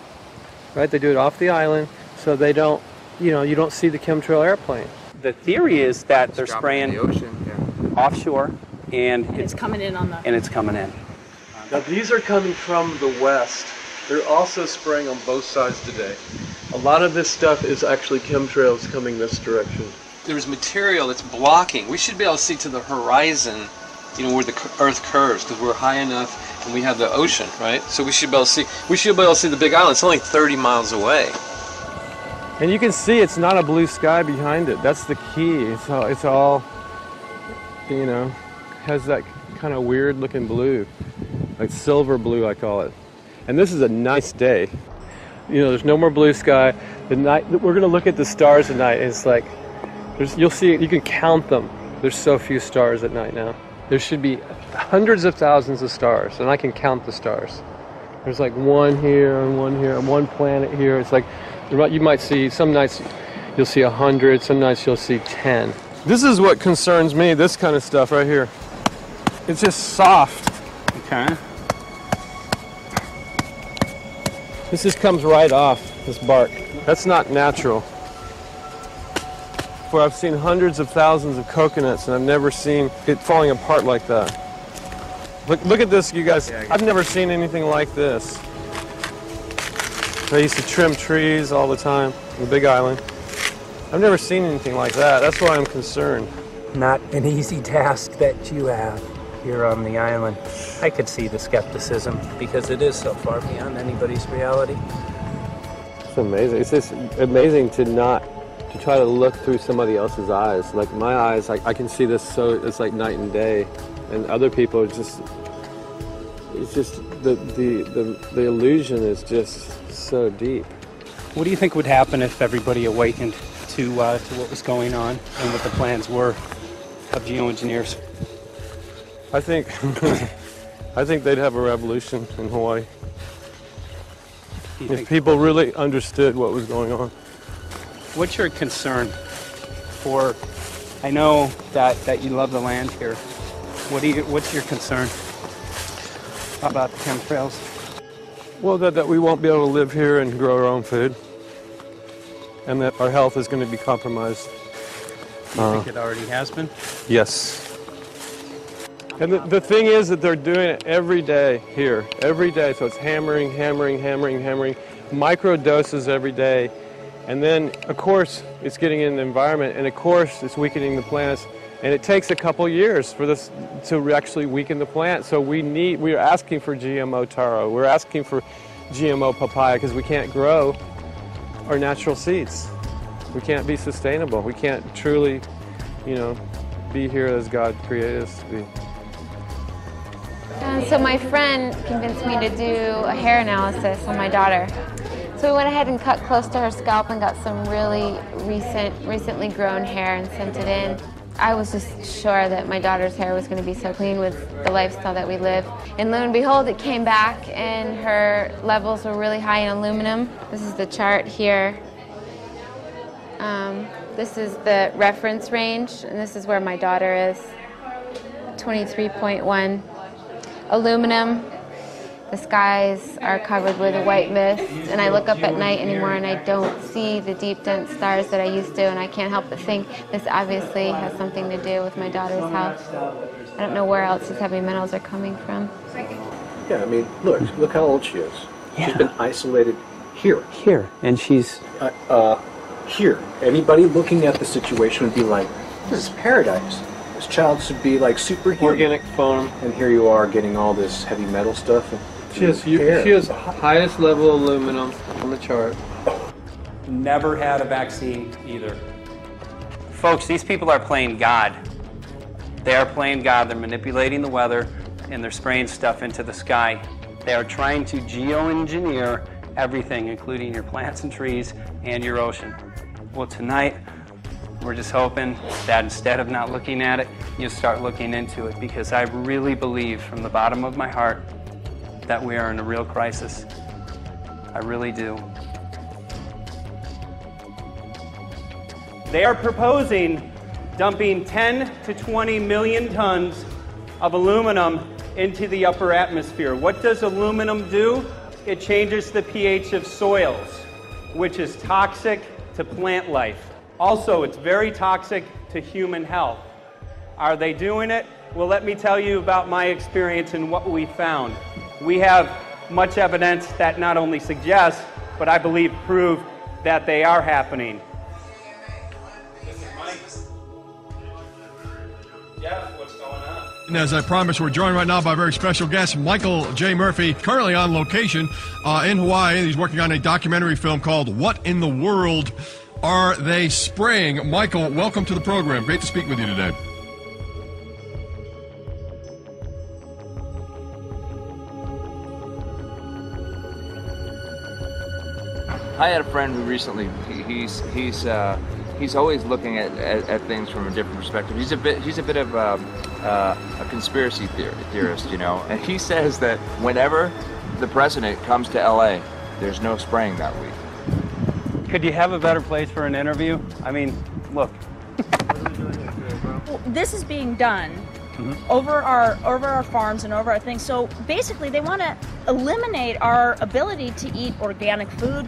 right? They do it off the island, so they don't, you know, you don't see the chemtrail airplane. The theory is that they're spraying the ocean, offshore, and it's coming in on the... And it's coming in. Now these are coming from the west. They're also spraying on both sides today. A lot of this stuff is actually chemtrails coming this direction. There's material that's blocking. We should be able to see to the horizon, you know, where the Earth curves, because we're high enough and we have the ocean, right? So we should be able to see. We should be able to see the Big Island. It's only 30 miles away. And you can see it's not a blue sky behind it. That's the key. It's all, you know, has that kind of weird looking blue, like silver blue, I call it. And this is a nice day. You know, there's no more blue sky. The night, we're gonna look at the stars at night, and it's like, you'll see, you can count them. There's so few stars at night now. There should be hundreds of thousands of stars, and I can count the stars. There's like one here, and one planet here. It's like, you might see, some nights you'll see 100, some nights you'll see 10. This is what concerns me, this kind of stuff right here. It's just soft. Okay. This just comes right off, this bark. That's not natural. For I've seen hundreds of thousands of coconuts, and I've never seen it falling apart like that. Look at this, you guys. I've never seen anything like this. I used to trim trees all the time on the Big Island. I've never seen anything like that. That's why I'm concerned. Not an easy task that you have here on the island. I could see the skepticism because it is so far beyond anybody's reality. It's amazing. It's just amazing to try to look through somebody else's eyes. Like my eyes, I can see this, so it's like night and day. And other people, it's just the illusion is just so deep. What do you think would happen if everybody awakened to what was going on and what the plans were of geoengineers? I think they'd have a revolution in Hawaii. If people really understood what was going on. What's your concern for, I know that you love the land here. What's your concern about the chemtrails? Well, that we won't be able to live here and grow our own food. And that our health is going to be compromised. You think it already has been? Yes. And the thing is that they're doing it every day here, every day. So it's hammering, micro doses every day. And then, of course, it's getting in the environment, and of course, it's weakening the plants. And it takes a couple years for this to actually weaken the plant. So we are asking for GMO taro. We're asking for GMO papaya because we can't grow our natural seeds. We can't be sustainable. We can't truly, you know, be here as God created us to be. So my friend convinced me to do a hair analysis on my daughter. So we went ahead and cut close to her scalp and got some really recently grown hair and sent it in. I was just sure that my daughter's hair was going to be so clean with the lifestyle that we live. And lo and behold, it came back and her levels were really high in aluminum. This is the chart here. This is the reference range, and this is where my daughter is. 23.1. Aluminum. The skies are covered with a white mist, and I look up at night anymore and I don't see the deep, dense stars that I used to, and I can't help but think this obviously has something to do with my daughter's health. I don't know where else these heavy metals are coming from. Yeah, I mean, look how old she is. Yeah. She's been isolated here. Here, and she's... here. Anybody looking at the situation would be like, this is paradise. This child should be like superhuman. Organic foam. And here you are getting all this heavy metal stuff. She has highest level aluminum on the chart. Never had a vaccine either. Folks, these people are playing God. They are playing God. They're manipulating the weather, and they're spraying stuff into the sky. They are trying to geoengineer everything, including your plants and trees and your ocean. Well, tonight, we're just hoping that instead of not looking at it, you start looking into it, because I really believe from the bottom of my heart that we are in a real crisis. I really do. They are proposing dumping 10 to 20 million tons of aluminum into the upper atmosphere. What does aluminum do? It changes the pH of soils, which is toxic to plant life. Also, it's very toxic to human health. Are they doing it? Well, let me tell you about my experience and what we found. We have much evidence that not only suggests, but I believe prove that they are happening. Jeff, what's going on? And as I promised, we're joined right now by a very special guest, Michael J. Murphy, currently on location in Hawaii. He's working on a documentary film called What in the World Are They Spraying? Michael, welcome to the program. Great to speak with you today. I had a friend who recently, he's always looking at things from a different perspective. He's a bit of a conspiracy theorist, you know, and he says that whenever the president comes to LA, there's no spraying that week. Could you have a better place for an interview? I mean, look. Well, this is being done over our farms and over our things. So basically, they want to eliminate our ability to eat organic food,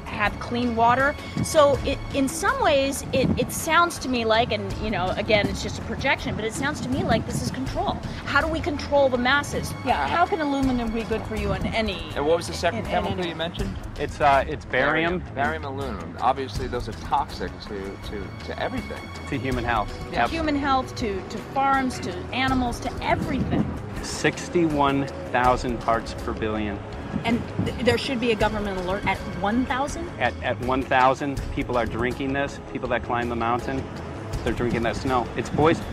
have clean water. So in some ways, it sounds to me like, and you know, again, it's just a projection, but it sounds to me like this is control. How do we control the masses? Yeah. How can aluminum be good for you in any? And what was the second chemical you mentioned? It's barium. Barium aluminum. Obviously, those are toxic to everything. To human health. To human health, to farms, to animals, to everything. 61,000 parts per billion. And there should be a government alert at 1,000? At 1,000, people are drinking this. People that climb the mountain, they're drinking that snow. It's poison.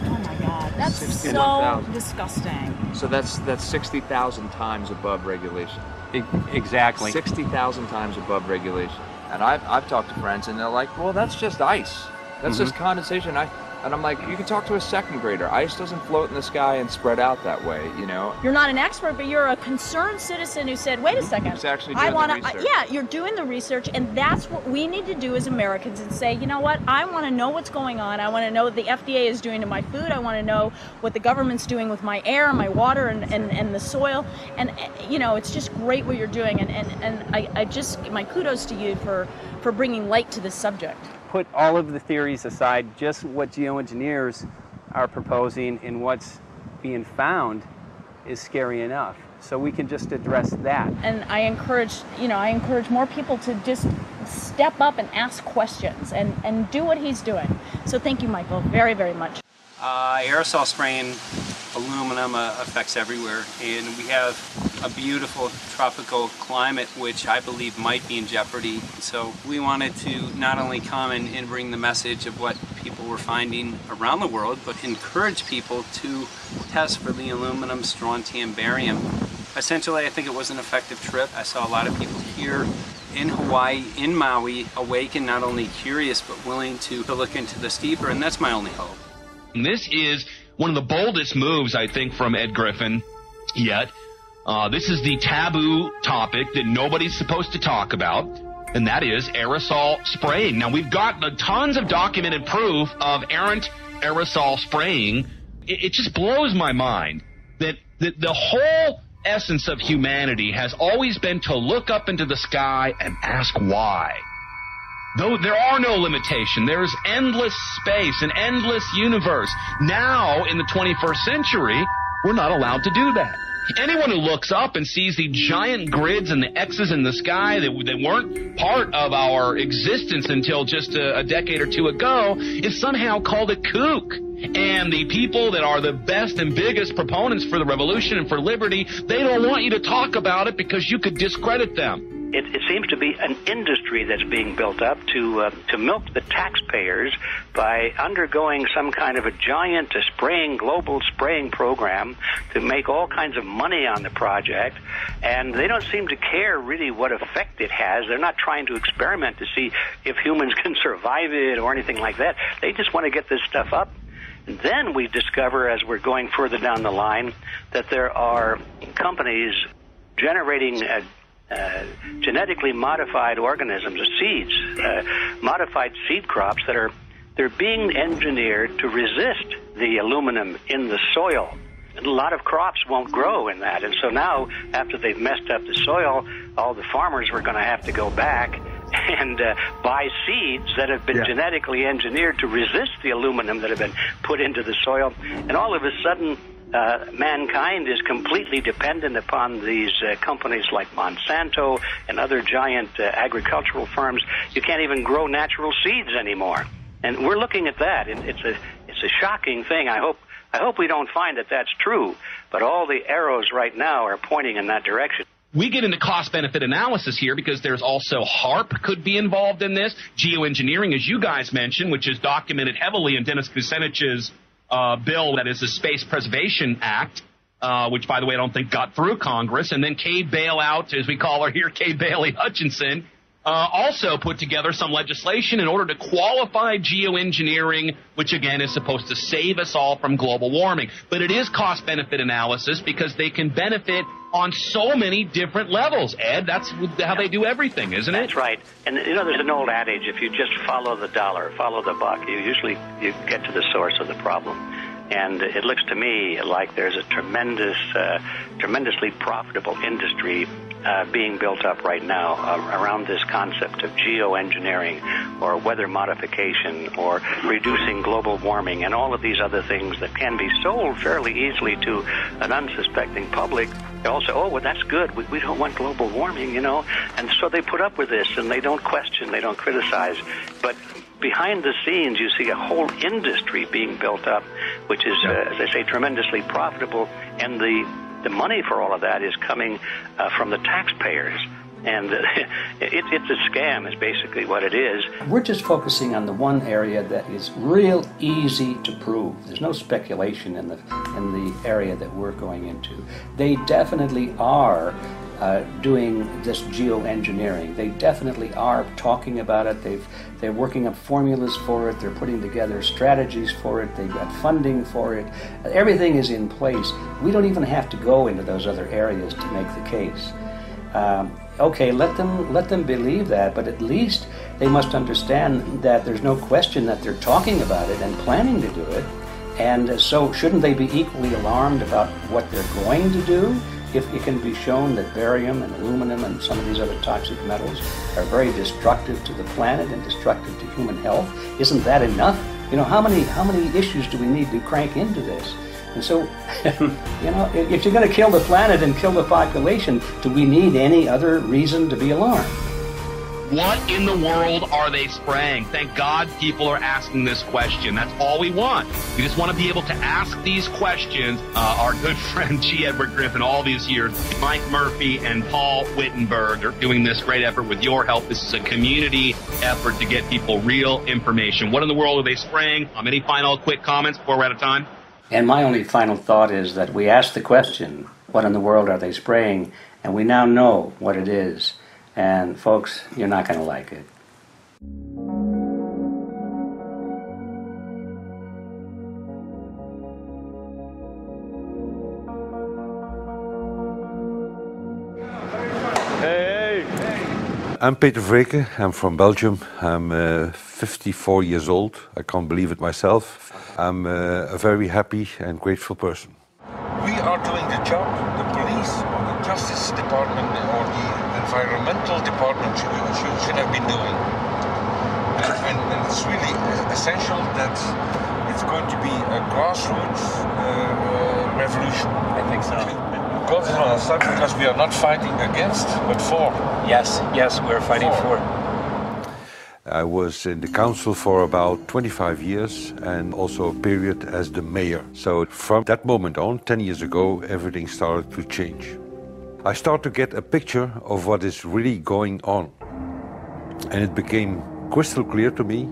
Oh my God, that's so disgusting. So that's 60,000 times above regulation. Exactly. 60,000 times above regulation. And I've talked to friends and they're like, well, that's just ice. That's just condensation. And I'm like, you can talk to a second grader. Ice doesn't float in the sky and spread out that way, you know? You're not an expert, but you're a concerned citizen who said, wait a second. Who's actually doing the research. Yeah, you're doing the research, and that's what we need to do as Americans and say, you know what, I want to know what's going on. I want to know what the FDA is doing to my food. I want to know what the government's doing with my air, my water, and the soil. And, you know, it's just great what you're doing. And I just, my kudos to you for bringing light to this subject. Put all of the theories aside, just what geoengineers are proposing and what's being found is scary enough. So we can just address that. And I encourage more people to just step up and ask questions and do what he's doing. So thank you, Michael, very, very much. Aerosol spraying aluminum affects everywhere, and we have a beautiful tropical climate which I believe might be in jeopardy. So we wanted to not only come and bring the message of what people were finding around the world, but encourage people to test for the aluminum, strontium, barium. Essentially, I think it was an effective trip. I saw a lot of people here in Hawaii, in Maui, awake and not only curious, but willing to look into this deeper, and that's my only hope. This is one of the boldest moves, I think, from Ed Griffin yet. This is the taboo topic that nobody's supposed to talk about, and that is aerosol spraying. Now, we've got tons of documented proof of errant aerosol spraying. It just blows my mind that the whole essence of humanity has always been to look up into the sky and ask why. Though there are no limitations, there is endless space, an endless universe. Now, in the 21st century, we're not allowed to do that. Anyone who looks up and sees the giant grids and the X's in the sky that weren't part of our existence until just a decade or two ago is somehow called a kook. And the people that are the best and biggest proponents for the revolution and for liberty, they don't want you to talk about it because you could discredit them. It seems to be an industry that's being built up to milk the taxpayers by undergoing some kind of a giant global spraying program to make all kinds of money on the project. And they don't seem to care really what effect it has. They're not trying to experiment to see if humans can survive it or anything like that. They just want to get this stuff up. And then we discover, as we're going further down the line, that there are companies generating genetically modified organisms, seeds, modified seed crops they're being engineered to resist the aluminum in the soil. And a lot of crops won't grow in that. And so now, after they've messed up the soil, all the farmers were going to have to go back and buy seeds that have been genetically engineered to resist the aluminum that have been put into the soil. And all of a sudden, mankind is completely dependent upon these companies like Monsanto and other giant agricultural firms. You can't even grow natural seeds anymore. And we're looking at that. It's a shocking thing. I hope we don't find that that's true. But all the arrows right now are pointing in that direction. We get into cost-benefit analysis here because there's also HARP could be involved in this. Geoengineering, as you guys mentioned, which is documented heavily in Dennis Kucinich's bill, that is the Space Preservation Act, which, by the way, I don't think got through Congress. And then Kay Bailout, as we call her here, Kay Bailey Hutchinson, also put together some legislation in order to qualify geoengineering, which, again, is supposed to save us all from global warming. But it is cost-benefit analysis because they can benefit on so many different levels. Ed, that's how they do everything, isn't it? That's right. And, there's an old adage, if you just follow the dollar, follow the buck, you get to the source of the problem. And it looks to me like there's a tremendously profitable industry being built up right now around this concept of geoengineering or weather modification or reducing global warming and all of these other things that can be sold fairly easily to an unsuspecting public. They all say, oh, well, that's good. We don't want global warming, And so they put up with this, and they don't question, they don't criticize. But behind the scenes, you see a whole industry being built up, which is, as I say, tremendously profitable. And the money for all of that is coming from the taxpayers. And it's a scam is basically what it is. We're just focusing on the one area that is real easy to prove. There's no speculation in the area that we're going into. They definitely are doing this geoengineering. They definitely are talking about it. They're working up formulas for it. They're putting together strategies for it. They've got funding for it. Everything is in place. We don't even have to go into those other areas to make the case. Okay, let them believe that, but at least they must understand that there's no question that they're talking about it and planning to do it. And so shouldn't they be equally alarmed about what they're going to do if it can be shown that barium and aluminum and some of these other toxic metals are very destructive to the planet and destructive to human health? Isn't that enough? How many issues do we need to crank into this? And so, if you're going to kill the planet and kill the population, do we need any other reason to be alarmed? What in the world are they spraying? Thank God people are asking this question. That's all we want. We just want to be able to ask these questions. Our good friend G. Edward Griffin, all these years, Mike Murphy and Paul Wittenberg are doing this great effort with your help. This is a community effort to get people real information. What in the world are they spraying? Any final quick comments before we're out of time? And my only final thought is that we asked the question, what in the world are they spraying? And we now know what it is. And folks, you're not going to like it. I'm Peter Vreke. I'm from Belgium. I'm 54 years old. I can't believe it myself. I'm a very happy and grateful person. We are doing the job the police or the justice department or the environmental department should have been doing. And it's really essential that it's going to be a grassroots revolution. I think so. God is on our side because we are not fighting against, but for. Yes, we're fighting for. I was in the council for about 25 years and also a period as the mayor. So from that moment on, 10 years ago, everything started to change. I start to get a picture of what is really going on. And it became crystal clear to me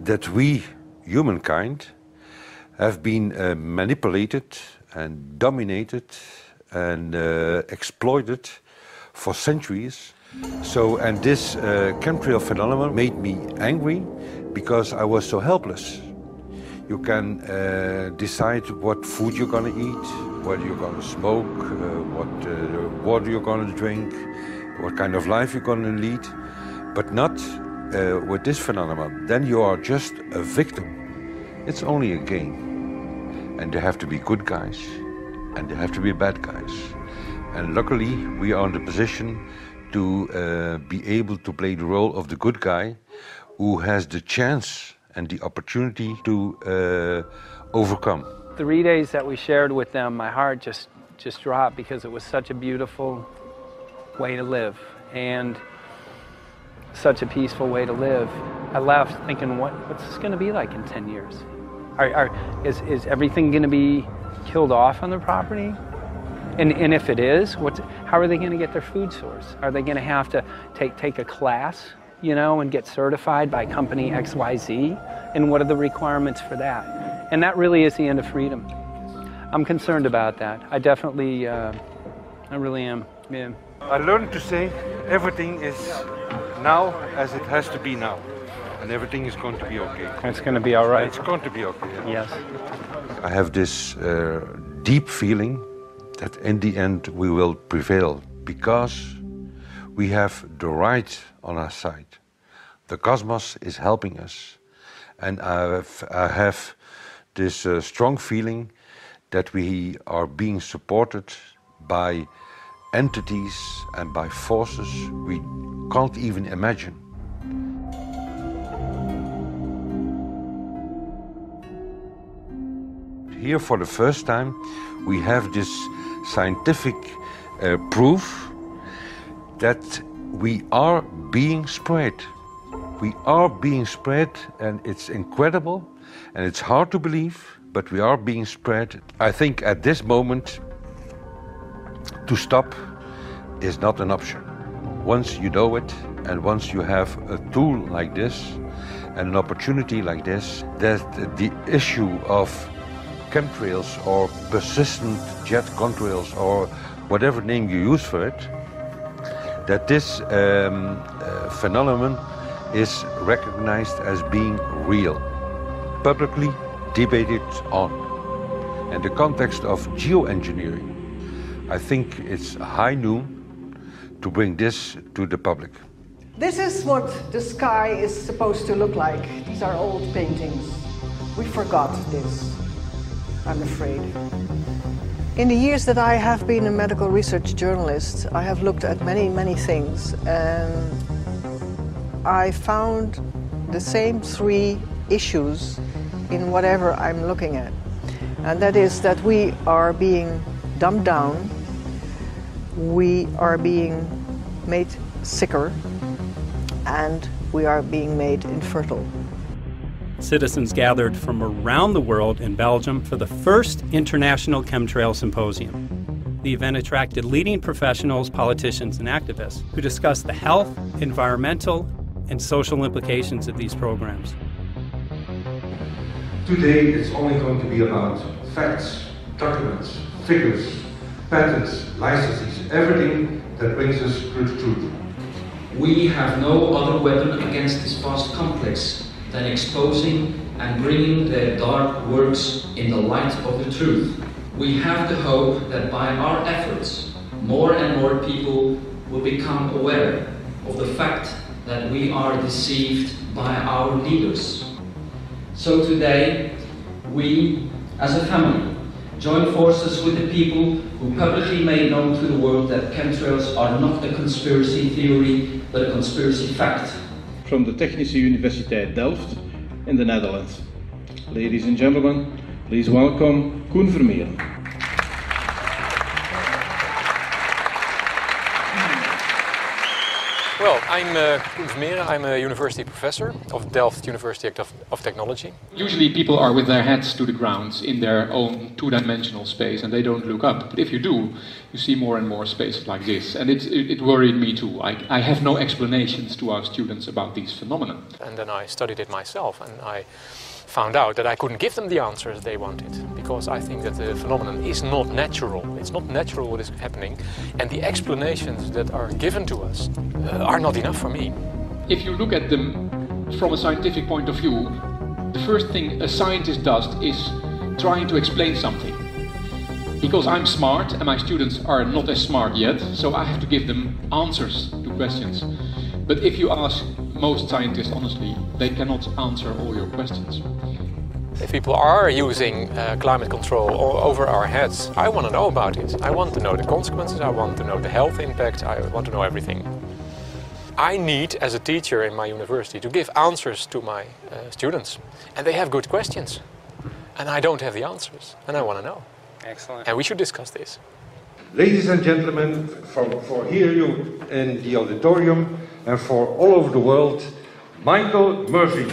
that we, humankind, have been manipulated and dominated and exploited for centuries. And this chemtrail phenomenon made me angry because I was so helpless. You can decide what food you're going to eat, whether you're going to smoke, what water you're going to drink, what kind of life you're going to lead, but not with this phenomenon. Then you are just a victim. It's only a game. And there have to be good guys, and there have to be bad guys. And luckily, we are in the position to be able to play the role of the good guy who has the chance and the opportunity to overcome. 3 days that we shared with them, my heart just dropped because it was such a beautiful way to live and such a peaceful way to live. I left thinking, what's this going to be like in 10 years? Is everything going to be killed off on the property? And if it is, how are they going to get their food source? Are they going to have to take a class, you know, and get certified by company XYZ? And what are the requirements for that? And that really is the end of freedom. I'm concerned about that. I definitely, I really am. Yeah. I learned to say everything is now as it has to be now. And everything is going to be okay. It's going to be all right. It's going to be okay. Yes. I have this deep feeling that in the end we will prevail because we have the right on our side. The cosmos is helping us. And I have this strong feeling that we are being supported by entities and by forces we can't even imagine. Here for the first time we have this scientific proof that we are being spread. We are being spread, and it's incredible and it's hard to believe, but we are being spread. I think at this moment to stop is not an option. Once you know it and once you have a tool like this and an opportunity like this, that the issue of chemtrails or persistent jet contrails or whatever name you use for it, that this phenomenon is recognized as being real, publicly debated on. In the context of geoengineering, I think it's high noon to bring this to the public. This is what the sky is supposed to look like. These are old paintings. We forgot this, I'm afraid. In the years that I have been a medical research journalist, I have looked at many things, and I found the same three issues in whatever I'm looking at. And that is that we are being dumbed down, we are being made sicker, and we are being made infertile. Citizens gathered from around the world in Belgium for the first International Chemtrail Symposium. The event attracted leading professionals, politicians, and activists who discussed the health, environmental, and social implications of these programs. Today it's only going to be about facts, documents, figures, patents, licenses, everything that brings us to the truth. We have no other weapon against this vast complex than exposing and bringing their dark works in the light of the truth. We have the hope that by our efforts, more and more people will become aware of the fact that we are deceived by our leaders. So today, we, as a family, join forces with the people who publicly made known to the world that chemtrails are not a conspiracy theory, but a conspiracy fact. From the Technische Universiteit Delft in the Netherlands. Ladies and gentlemen, please welcome Koen Vermeeren. Well, I'm Koen Vermeeren. I'm a university professor of Delft University of Technology. Usually people are with their heads to the ground in their own two-dimensional space and they don't look up. But if you do, you see more and more spaces like this. And it worried me too. I have no explanations to our students about these phenomena. And then I studied it myself and I found out that I couldn't give them the answers they wanted, because I think that the phenomenon is not natural. It's not natural what is happening, and the explanations that are given to us are not enough for me. If you look at them from a scientific point of view, the first thing a scientist does is trying to explain something. Because I'm smart and my students are not as smart yet, so I have to give them answers to questions. But if you ask most scientists honestly, they cannot answer all your questions. If people are using climate control over our heads, I want to know about it. I want to know the consequences, I want to know the health impact, I want to know everything. I need, as a teacher in my university, to give answers to my students. And they have good questions. And I don't have the answers, and I want to know. Excellent. And we should discuss this. Ladies and gentlemen, for here you in the auditorium and for all over the world, Michael Murphy.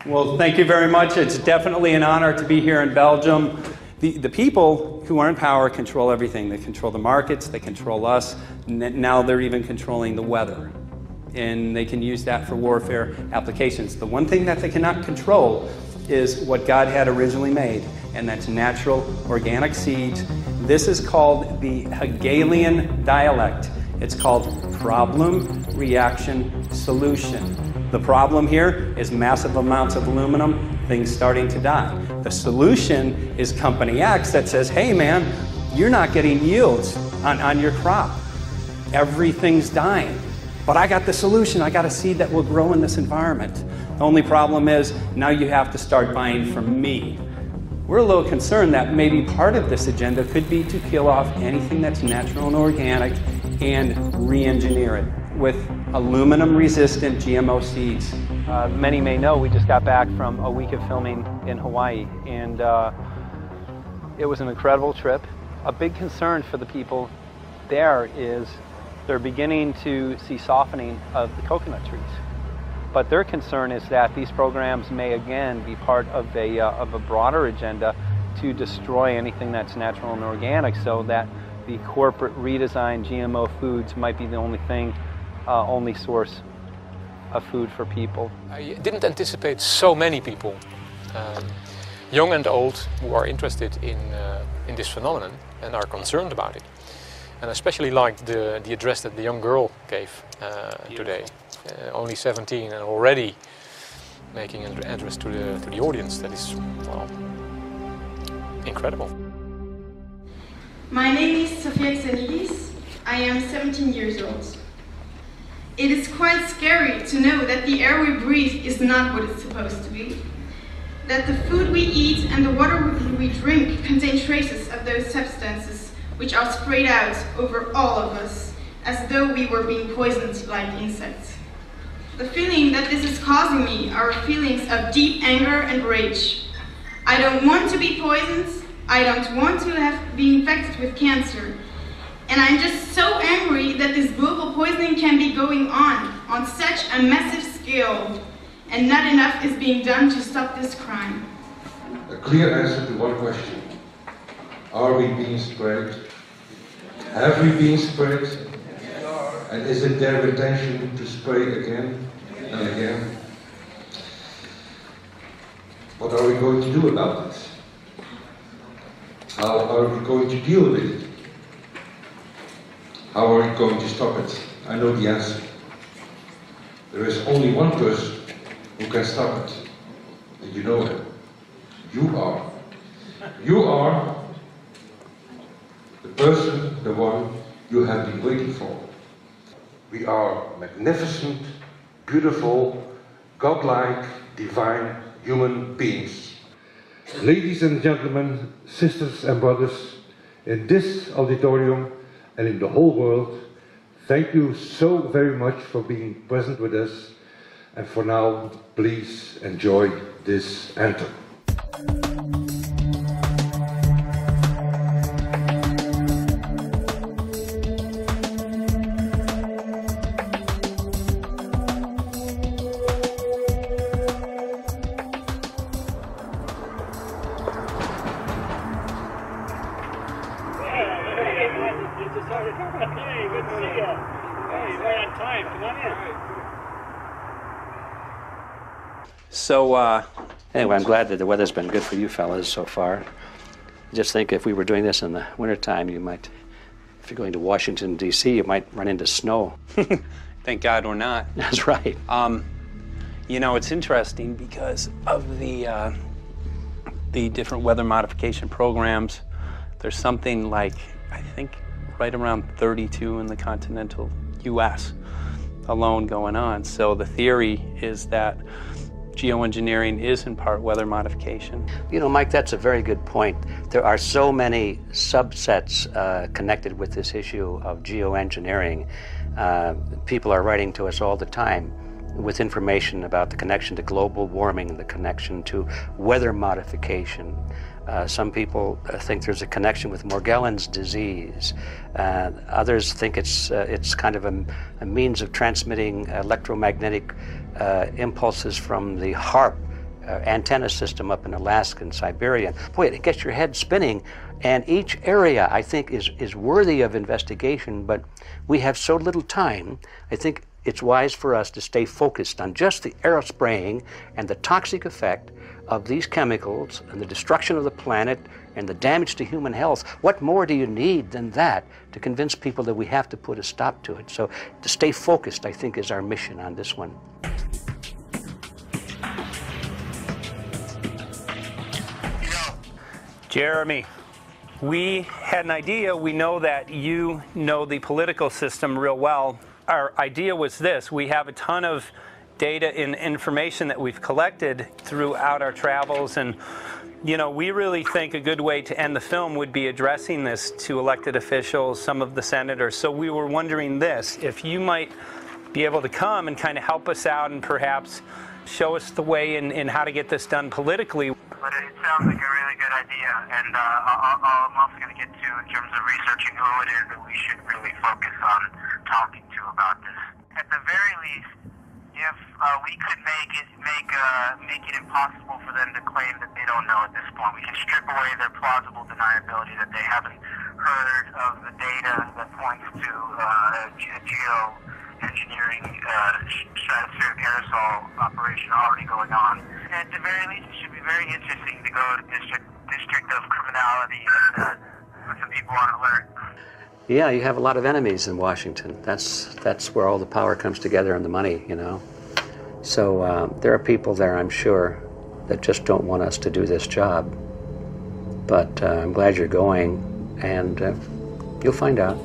Well, thank you very much. It's definitely an honor to be here in Belgium. The people who are in power control everything. They control the markets, they control us. Now they're even controlling the weather. And they can use that for warfare applications. The one thing that they cannot control is what God had originally made, and that's natural organic seeds. This is called the Hegelian dialect. It's called problem, reaction, solution. The problem here is massive amounts of aluminum, things starting to die. The solution is company X that says, hey man, you're not getting yields on your crop. Everything's dying. But I got the solution, I got a seed that will grow in this environment. The only problem is, now you have to start buying from me. We're a little concerned that maybe part of this agenda could be to kill off anything that's natural and organic and re-engineer it with aluminum-resistant GMO seeds. Many may know we just got back from a week of filming in Hawaii, and it was an incredible trip. A big concern for the people there is they're beginning to see softening of the coconut trees. But their concern is that these programs may again be part of a broader agenda to destroy anything that's natural and organic, so that the corporate redesigned GMO foods might be the only thing, only source of food for people. I didn't anticipate so many people, young and old, who are interested in this phenomenon and are concerned about it. And I especially liked the address that the young girl gave today. Only 17 and already making an address to the audience. That is, well, incredible. My name is Sofia Xenidis. I am 17 years old. It is quite scary to know that the air we breathe is not what it's supposed to be. That the food we eat and the water we drink contain traces of those substances which are sprayed out over all of us, as though we were being poisoned like insects. The feeling that this is causing me are feelings of deep anger and rage. I don't want to be poisoned, I don't want to be infected with cancer, and I'm just so angry that this global poisoning can be going on such a massive scale, and not enough is being done to stop this crime. A clear answer to one question. Are we being sprayed? Have we been sprayed? And is it their intention to spray again and again? What are we going to do about it? How are we going to deal with it? How are we going to stop it? I know the answer. There is only one person who can stop it. And you know him. You are. You are the person, the one you have been waiting for. We are magnificent, beautiful, godlike, divine human beings. Ladies and gentlemen, sisters and brothers, in this auditorium and in the whole world, thank you so very much for being present with us. And for now, please enjoy this anthem. So, anyway, I'm glad that the weather's been good for you fellas so far. Just think if we were doing this in the wintertime, you might, if you're going to Washington, D.C., you might run into snow. Thank God we're not. That's right. You know, it's interesting because of the different weather modification programs. There's something like, I think, right around 32 in the continental U.S. alone going on. So the theory is that geoengineering is in part weather modification. You know, Mike, that's a very good point. There are so many subsets connected with this issue of geoengineering. People are writing to us all the time with information about the connection to global warming, the connection to weather modification. Some people think there's a connection with Morgellons disease. Others think it's kind of a means of transmitting electromagnetic impulses from the HAARP antenna system up in Alaska and Siberia. Boy, it gets your head spinning. And each area, I think, is worthy of investigation, but we have so little time. I think it's wise for us to stay focused on just the aerospraying and the toxic effect of these chemicals and the destruction of the planet and the damage to human health. What more do you need than that to convince people that we have to put a stop to it? So to stay focused, I think, is our mission on this one. Jeremy, we had an idea. We know that you know the political system real well. Our idea was this: we have a ton of data and information that we've collected throughout our travels, and you know, we really think a good way to end the film would be addressing this to elected officials, some of the senators. So we were wondering this, if you might be able to come and kind of help us out and perhaps show us the way in how to get this done politically. But it sounds like a really good idea, and I'm also going to get to, in terms of researching who it is that we should really focus on talking to about this. At the very least, if we could make it impossible for them to claim that they don't know at this point, we can strip away their plausible deniability that they haven't heard of the data that points to geoengineering stratospheric aerosol operation already going on. At the very least, it should be very interesting to go to district of criminality and put some people on alert. Yeah, you have a lot of enemies in Washington. That's where all the power comes together and the money, you know. So there are people there, I'm sure, that just don't want us to do this job. But I'm glad you're going, and you'll find out.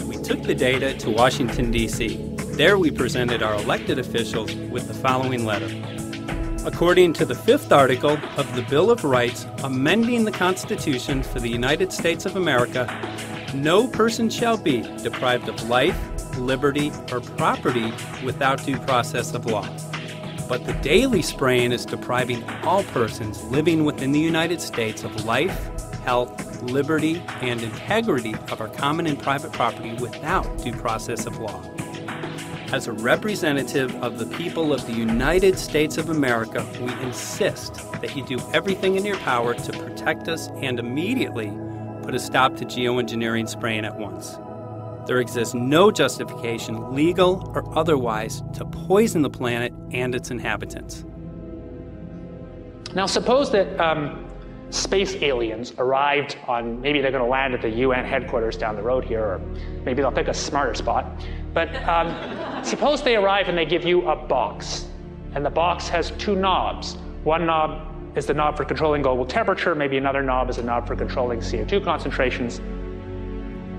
We took the data to Washington, D.C. There we presented our elected officials with the following letter. According to the 5th article of the Bill of Rights amending the Constitution for the United States of America, no person shall be deprived of life, liberty, or property without due process of law. But the daily spraying is depriving all persons living within the United States of life, health, liberty, and integrity of our common and private property without due process of law. As a representative of the people of the United States of America, we insist that you do everything in your power to protect us and immediately put a stop to geoengineering spraying at once. There exists no justification, legal or otherwise, to poison the planet and its inhabitants. Now suppose that space aliens arrived on, maybe they're going to land at the UN headquarters down the road here, or maybe they'll pick a smarter spot. But suppose they arrive and they give you a box, and the box has 2 knobs. One knob is the knob for controlling global temperature, maybe another knob is a knob for controlling CO2 concentrations.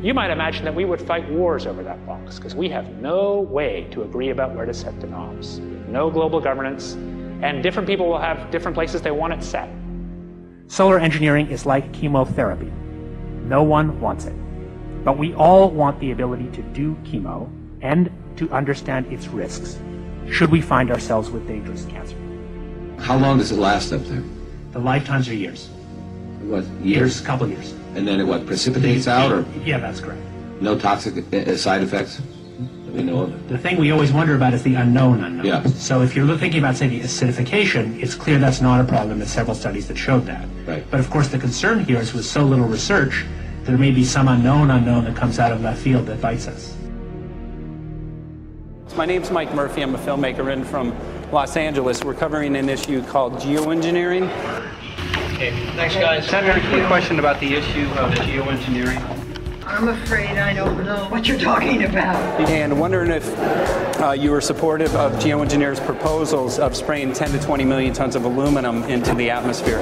You might imagine that we would fight wars over that box, because we have no way to agree about where to set the knobs. No global governance, And different people will have different places they want it set. Solar engineering is like chemotherapy. No one wants it. But we all want the ability to do chemo and to understand its risks, should we find ourselves with dangerous cancer. How long does it last up there? The lifetimes are years. What, years? A couple years. And then it what, precipitates out, or Yeah, that's correct. no toxic side effects that we know of? The thing we always wonder about is the unknown unknown. Yeah. So if you're thinking about, say, the acidification, it's clear that's not a problem. There's several studies that showed that. Right. But of course the concern here is with so little research, there may be some unknown that comes out of left field that bites us. My name's Mike Murphy. I'm a filmmaker in from Los Angeles. We're covering an issue called geoengineering. Okay, thanks guys. Senator, quick question about the issue of geoengineering. I'm afraid I don't know what you're talking about. And wondering if you were supportive of geoengineers' proposals of spraying 10 to 20 million tons of aluminum into the atmosphere.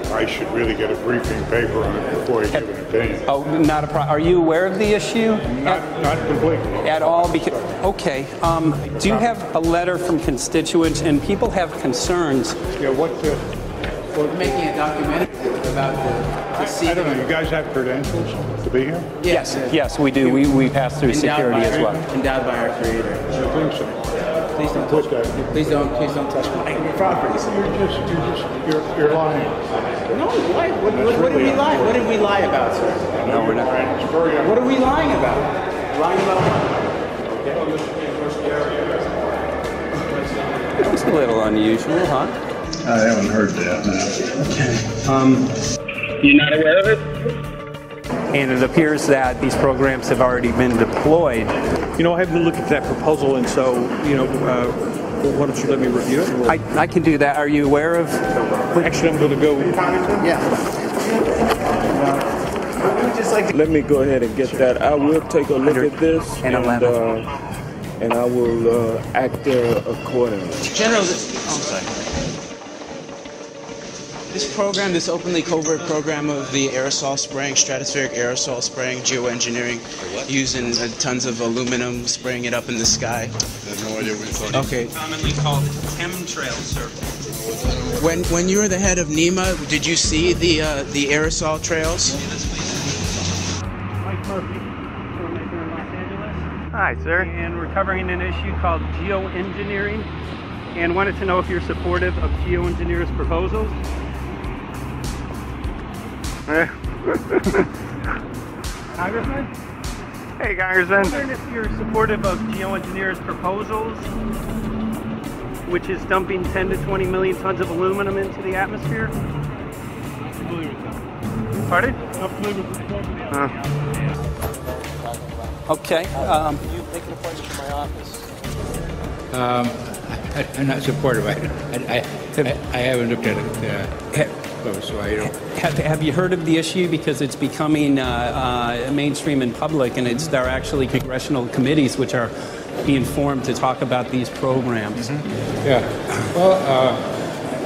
I should really get a briefing paper on it before I give an opinion. Oh, not a problem. Are you aware of the issue? Not completely. At all? Because, okay. Do you have a letter from constituents, and people have concerns? Yeah, We're making a documentary about the I don't know. You guys have credentials to be here? Yes, yes, we do. We pass through security as well. Endowed by our Creator. I think so. Please don't touch. Please don't touch my property. You're lying. No, why? What did we lie? What did we lie about, sir? No, we're not. What are we lying about? Lying about what? That's a little unusual, huh? I haven't heard that. No. You're not aware of it? And it appears that these programs have already been deployed. You know, I haven't looked at that proposal, and so, why don't you let me review it? I can do that. Are you aware of? Actually, I'm going to go. Yeah. Let me go ahead and get that. I will take a look at this, and I will act accordingly. General, I'm sorry. This program, this openly covert program of the aerosol spraying, stratospheric aerosol spraying, geoengineering, using tons of aluminum, spraying it up in the sky. I have no idea what you're talking about. Okay. Commonly called chemtrail survey. When you were the head of NEMA, did you see the aerosol trails? Mike Murphy, filmmaker in Los Angeles. Hi, sir. And we're covering an issue called geoengineering, and wanted to know if you're supportive of geoengineers' proposals. Congressman? Hey, Congressman. I'm wondering if you're supportive of geoengineers' proposals, which is dumping 10 to 20 million tons of aluminum into the atmosphere. Pardon? Okay. You make an appointment to my office. I'm not supportive. I haven't looked at it close, so I don't. Have you heard of the issue? Because it's becoming mainstream in public, and there are actually congressional committees which are being formed to talk about these programs. Mm-hmm. Yeah. Well,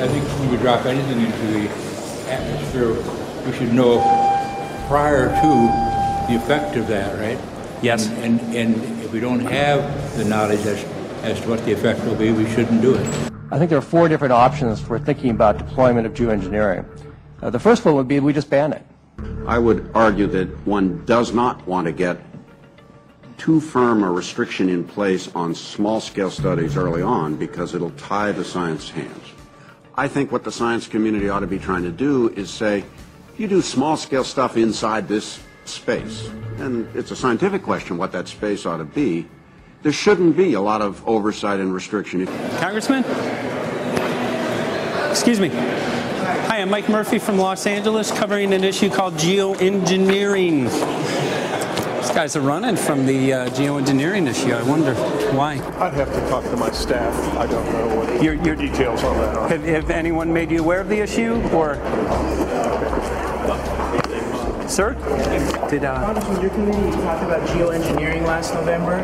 I think when we drop anything into the atmosphere, we should know prior to the effect of that, right? Yes. And if we don't have the knowledge as to what the effect will be, we shouldn't do it. I think there are 4 different options for thinking about deployment of geoengineering. The first one would be we just ban it. I would argue that one does not want to get too firm a restriction in place on small-scale studies early on because it'll tie the science hands. I think what the science community ought to be trying to do is say, you do small-scale stuff inside this space, and it's a scientific question what that space ought to be. There shouldn't be a lot of oversight and restriction. Congressman? Excuse me. Hi, I'm Mike Murphy from Los Angeles, covering an issue called geoengineering. These guys are running from the geoengineering issue. I wonder why. I'd have to talk to my staff. I don't know what your details on that are. Have anyone made you aware of the issue, or? Sir? Congressman, your committee talked about geoengineering last November.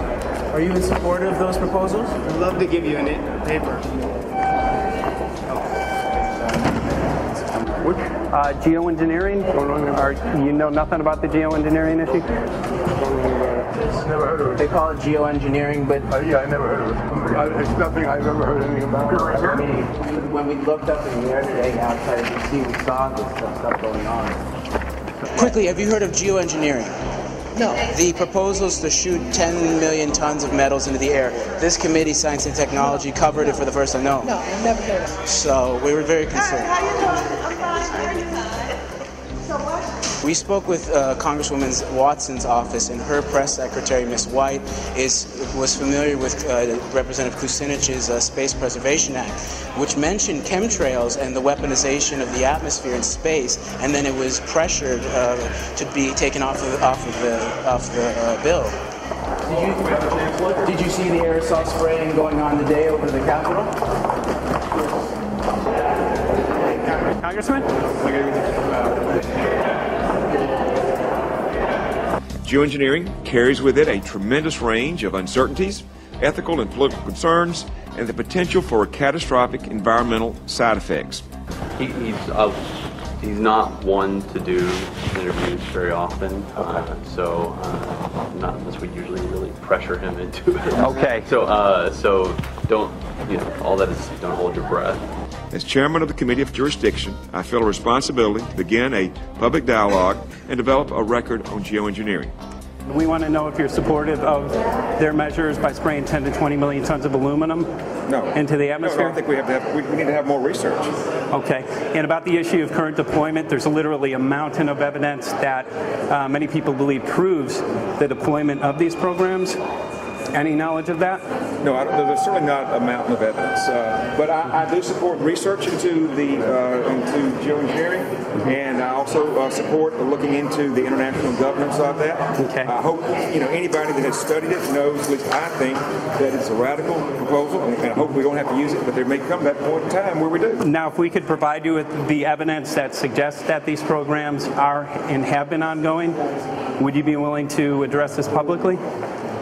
Are you in support of those proposals? I'd love to give you a paper. Geoengineering? You know nothing about the geoengineering issue? is? Never heard of it. They call it geoengineering, but... yeah, I never heard of it. It's nothing I've ever heard anything about. When we looked up in the air today outside of DC, we saw this stuff going on. Quickly, have you heard of geoengineering? No. The proposal is to shoot 10 million tons of metals into the air. This committee, Science and Technology, covered it for the first time. No. No, I've never heard of it. So we were very concerned. How you doing? I'm fine. How are you? So what? We spoke with Congresswoman Watson's office, and her press secretary, Ms. White, was familiar with Representative Kucinich's Space Preservation Act, which mentioned chemtrails and the weaponization of the atmosphere in space, and then it was pressured to be taken off the bill. Did you see the aerosol spraying going on today over the Capitol? Congressman? Geoengineering carries with it a tremendous range of uncertainties, ethical and political concerns, and the potential for catastrophic environmental side effects. He's not one to do interviews very often, so not unless we usually really pressure him into it. Okay. So don't, all that is, don't hold your breath. As chairman of the Committee of Jurisdiction, I feel a responsibility to begin a public dialogue and develop a record on geoengineering. We want to know if you're supportive of their measures by spraying 10 to 20 million tons of aluminum into the atmosphere? No, I think we need to have more research. Okay. And about the issue of current deployment, there's literally a mountain of evidence that many people believe proves the deployment of these programs. Any knowledge of that? No, there's certainly not a mountain of evidence, but I do support research into geoengineering, and I also support looking into the international governance of that. Okay. I hope anybody that has studied it knows, at least I think, that it's a radical proposal, and I hope we don't have to use it, but there may come that point in time where we do. Now, if we could provide you with the evidence that suggests that these programs are and have been ongoing, would you be willing to address this publicly?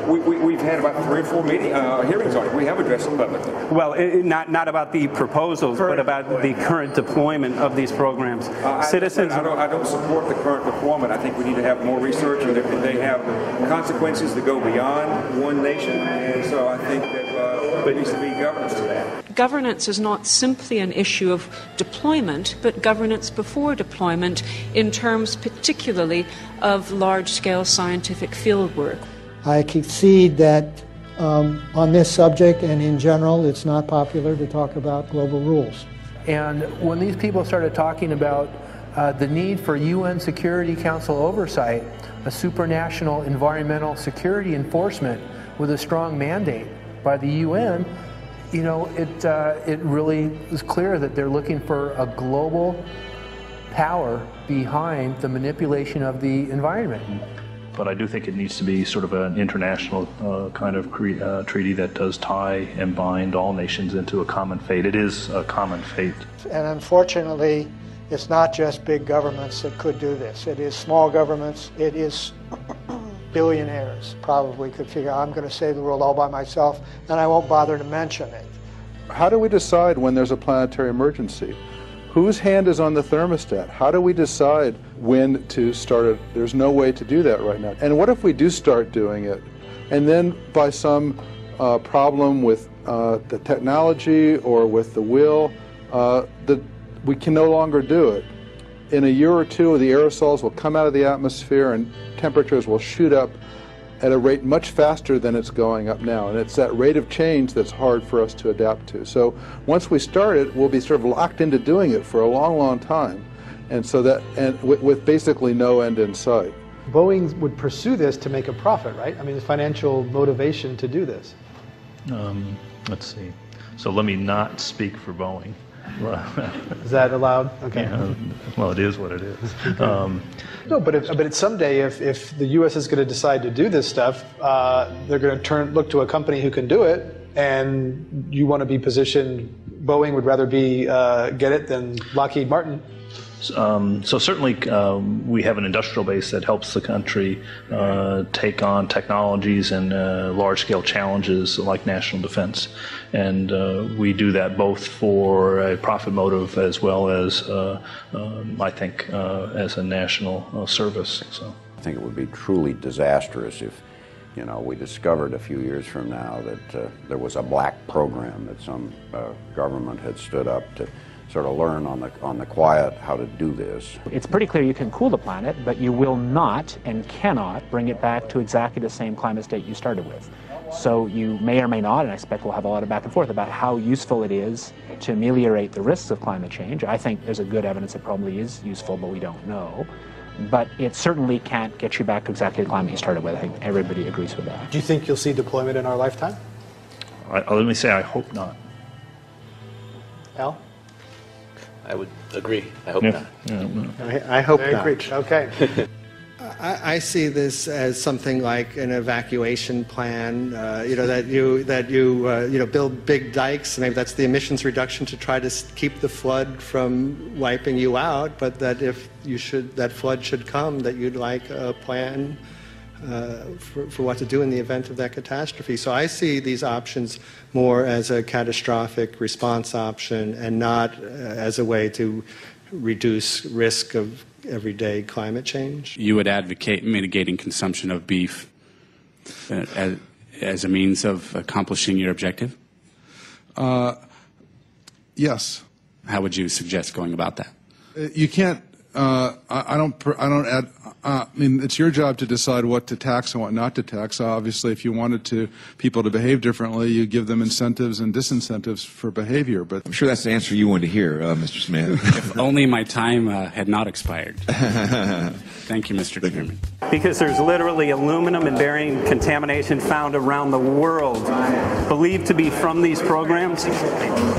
We've had about 3 or 4 hearings on it. We have addressed it publicly. Well, not about the proposals, but about the current deployment of these programs. Citizens. I don't support the current deployment. I think we need to have more research, and they have consequences that go beyond one nation, and so I think that there needs to be governance to that. Governance is not simply an issue of deployment, but governance before deployment in terms particularly of large-scale scientific fieldwork. I concede that on this subject and in general, it's not popular to talk about global rules. And when these people started talking about the need for UN Security Council oversight, a supranational environmental security enforcement with a strong mandate by the UN, it really is clear that they're looking for a global power behind the manipulation of the environment. But I do think it needs to be sort of an international kind of treaty that does tie and bind all nations into a common fate. It is a common fate. And unfortunately, it's not just big governments that could do this. It is small governments. It is billionaires probably could figure, I'm going to save the world all by myself, and I won't bother to mention it. How do we decide when there's a planetary emergency? Whose hand is on the thermostat? How do we decide when to start it? There's no way to do that right now. And what if we do start doing it, and then by some problem with the technology or with the will, we can no longer do it? In a year or two, the aerosols will come out of the atmosphere and temperatures will shoot up at a rate much faster than it's going up now. And it's that rate of change that's hard for us to adapt to. So once we start it, we'll be sort of locked into doing it for a long, long time. And so with basically no end in sight. Boeing would pursue this to make a profit, right? I mean, there's financial motivation to do this. Let's see. So let me not speak for Boeing. Is that allowed? Okay. Yeah, well, it is what it is. No, but someday, if the U.S. is going to decide to do this stuff, they're going to look to a company who can do it, and you want to be positioned. Boeing would rather get it than Lockheed Martin. So certainly we have an industrial base that helps the country take on technologies and large-scale challenges like national defense. And we do that both for a profit motive as well as, I think, as a national service. So I think it would be truly disastrous you know, we discovered a few years from now that there was a black program that some government had stood up to sort of learn on the quiet how to do this. It's pretty clear you can cool the planet, but you will not and cannot bring it back to exactly the same climate state you started with. So you may or may not, and I expect we'll have a lot of back and forth about how useful it is to ameliorate the risks of climate change. I think there's a good evidence it probably is useful, but we don't know. But it certainly can't get you back to exactly the climate you started with. I think everybody agrees with that. Do you think you'll see deployment in our lifetime? Let me say I hope not. Al? I would agree. I hope not. I hope Very not. preach. Okay. I see this as something like an evacuation plan. That you build big dikes. Maybe that's the emissions reduction to try to keep the flood from wiping you out. But that if that flood should come, that you'd like a plan for what to do in the event of that catastrophe. So I see these options more as a catastrophic response option and not as a way to reduce risk of everyday climate change. You would advocate mitigating consumption of beef as a means of accomplishing your objective? Yes. How would you suggest going about that? You can't. I mean, it's your job to decide what to tax and what not to tax. Obviously, if you wanted people to behave differently, you give them incentives and disincentives for behavior. But I'm sure that's the answer you wanted to hear, Mr. Smith. If only my time had not expired. Thank you, Mr. Chairman. Because there's literally aluminum and barium contamination found around the world, believed to be from these programs.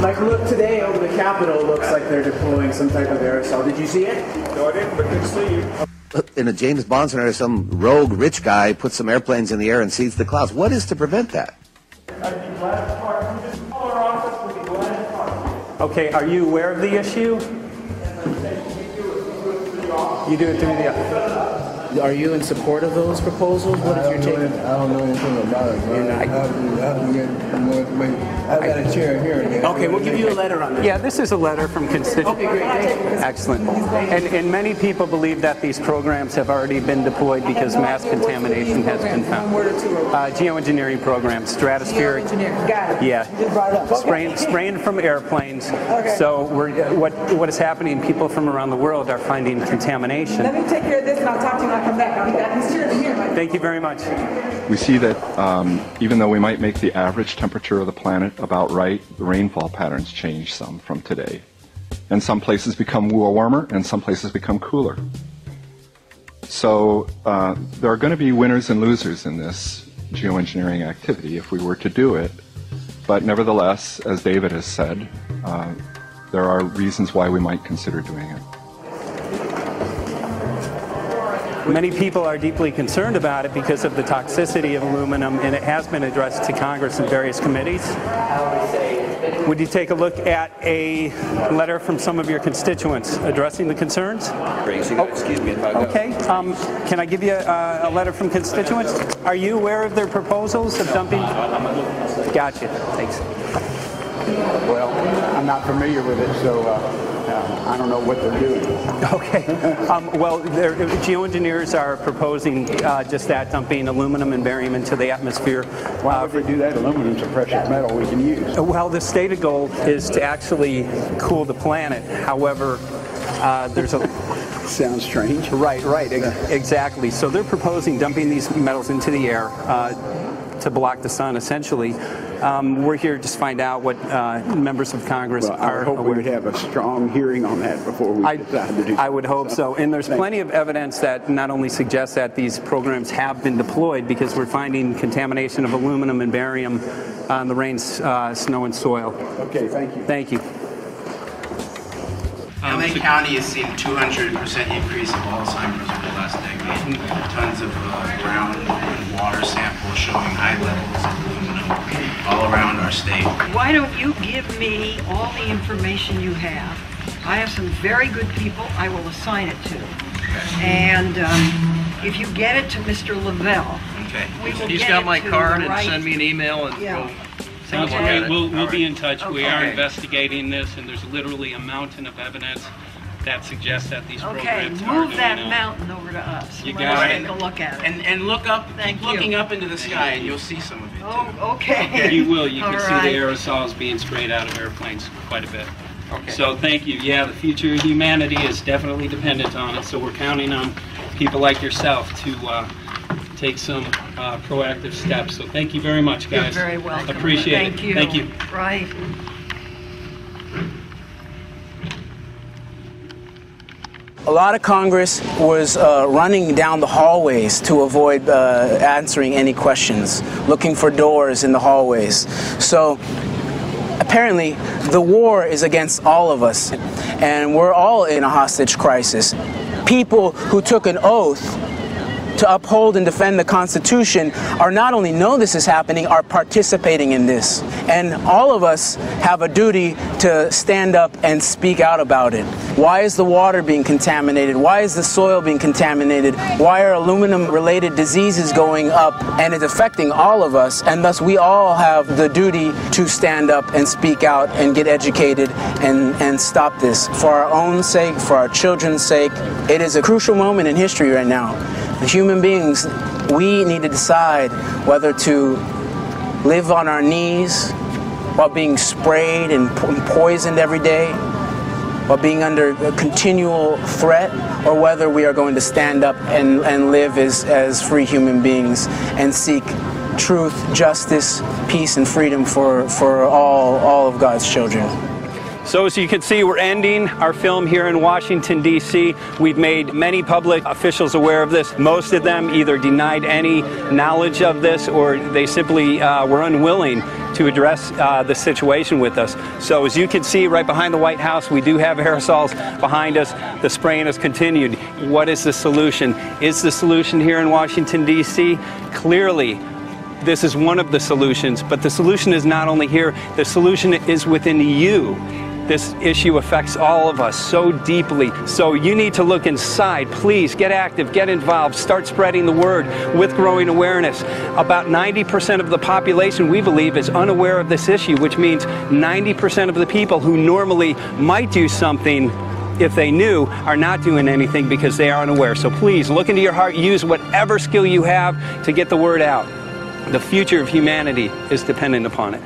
Like, look, today over the Capitol looks like they're deploying some type of aerosol. Did you see it? No, I didn't, but good to see you. In a James Bond scenario, some rogue rich guy puts some airplanes in the air and sees the clouds. What is to prevent that? Okay, are you aware of the issue? You do it through the... Are you in support of those proposals? What is your take? I don't know anything about it. I have to get more information. I've got a chair here. Okay, we'll give you a letter on that. Yeah, this is a letter from constituents. Okay, great. Thank you. Excellent. And many people believe that these programs have already been deployed because mass contamination has been found. Geoengineering programs, stratospheric. Got it. Yeah. You just brought it up. Spraying from airplanes. Okay. So what is happening, people from around the world are finding contamination. Let me take care of this and I'll talk to you when I come back. I'll be back. He's here. Thank you very much. We see that even though we might make the average temperature of the planet about right, the rainfall patterns change some from today. And some places become warmer and some places become cooler. So there are going to be winners and losers in this geoengineering activity if we were to do it. But nevertheless, as David has said, there are reasons why we might consider doing it. Many people are deeply concerned about it because of the toxicity of aluminum, and it has been addressed to Congress in various committees. Would you take a look at a letter from some of your constituents addressing the concerns? Excuse me if I go. Okay. Can I give you a letter from constituents? Are you aware of their proposals of dumping? Gotcha. Thanks. Well, I'm not familiar with it, so I don't know what they're doing. Okay. Well, geoengineers are proposing just that, dumping aluminum and barium into the atmosphere. Why would they do that? Aluminum's a precious metal we can use. Well, the stated goal is to actually cool the planet. However, there's a... Sounds strange. Right, exactly. So they're proposing dumping these metals into the air to block the sun, essentially. We're here to just find out what members of Congress are I hope aware. we'd have a strong hearing on that before we decide to do I would hope so. And there's plenty of evidence that not only suggests that these programs have been deployed, because we're finding contamination of aluminum and barium on the rain, snow, and soil. Okay, thank you. Thank you. LA County has seen a 200% increase of Alzheimer's over the last decade. Tons of ground and water samples showing high levels of aluminum all around our state. Why don't you give me all the information you have? I have some very good people I will assign it to. And if you get it to Mr. Lavelle, we will He's get got it my to card the and right... send me an email and Yeah. we'll Sounds okay. great. We'll be in touch. We are Okay. investigating this, and there's literally a mountain of evidence that suggests that these Okay, programs are move that mountain over to us. You Let got us it. take a look at it. And look up, Thank keep looking you. up into the sky, and you'll see some of it. Oh, okay. You will. You can All see right. the aerosols being sprayed out of airplanes quite a bit. Okay. So thank you. Yeah, the future of humanity is definitely dependent on it. So we're counting on people like yourself to take some proactive steps. So thank you very much, guys. You're very welcome. Appreciate Thank it. you. Thank you. Right. A lot of Congress was running down the hallways to avoid answering any questions, looking for doors in the hallways. So apparently the war is against all of us, and we're all in a hostage crisis. People who took an oath to uphold and defend the Constitution are not only know this is happening, are participating in this. And all of us have a duty to stand up and speak out about it. Why is the water being contaminated? Why is the soil being contaminated? Why are aluminum-related diseases going up? And it's affecting all of us, and thus we all have the duty to stand up and speak out and get educated and stop this. For our own sake, for our children's sake, it is a crucial moment in history right now. As human beings, we need to decide whether to live on our knees while being sprayed and poisoned every day, while being under a continual threat, or whether we are going to stand up and live as free human beings and seek truth, justice, peace, and freedom for all of God's children. So as you can see, we're ending our film here in Washington, D.C. We've made many public officials aware of this. Most of them either denied any knowledge of this, or they simply were unwilling to address the situation with us. So as you can see right behind the White House, we do have aerosols behind us. The spraying has continued. What is the solution? Is the solution here in Washington, D.C.? Clearly, this is one of the solutions, but the solution is not only here, the solution is within you. This issue affects all of us so deeply. So you need to look inside. Please get active, get involved, start spreading the word with growing awareness. About 90% of the population, we believe, is unaware of this issue, which means 90% of the people who normally might do something if they knew are not doing anything because they are unaware. So please look into your heart, use whatever skill you have to get the word out. The future of humanity is dependent upon it.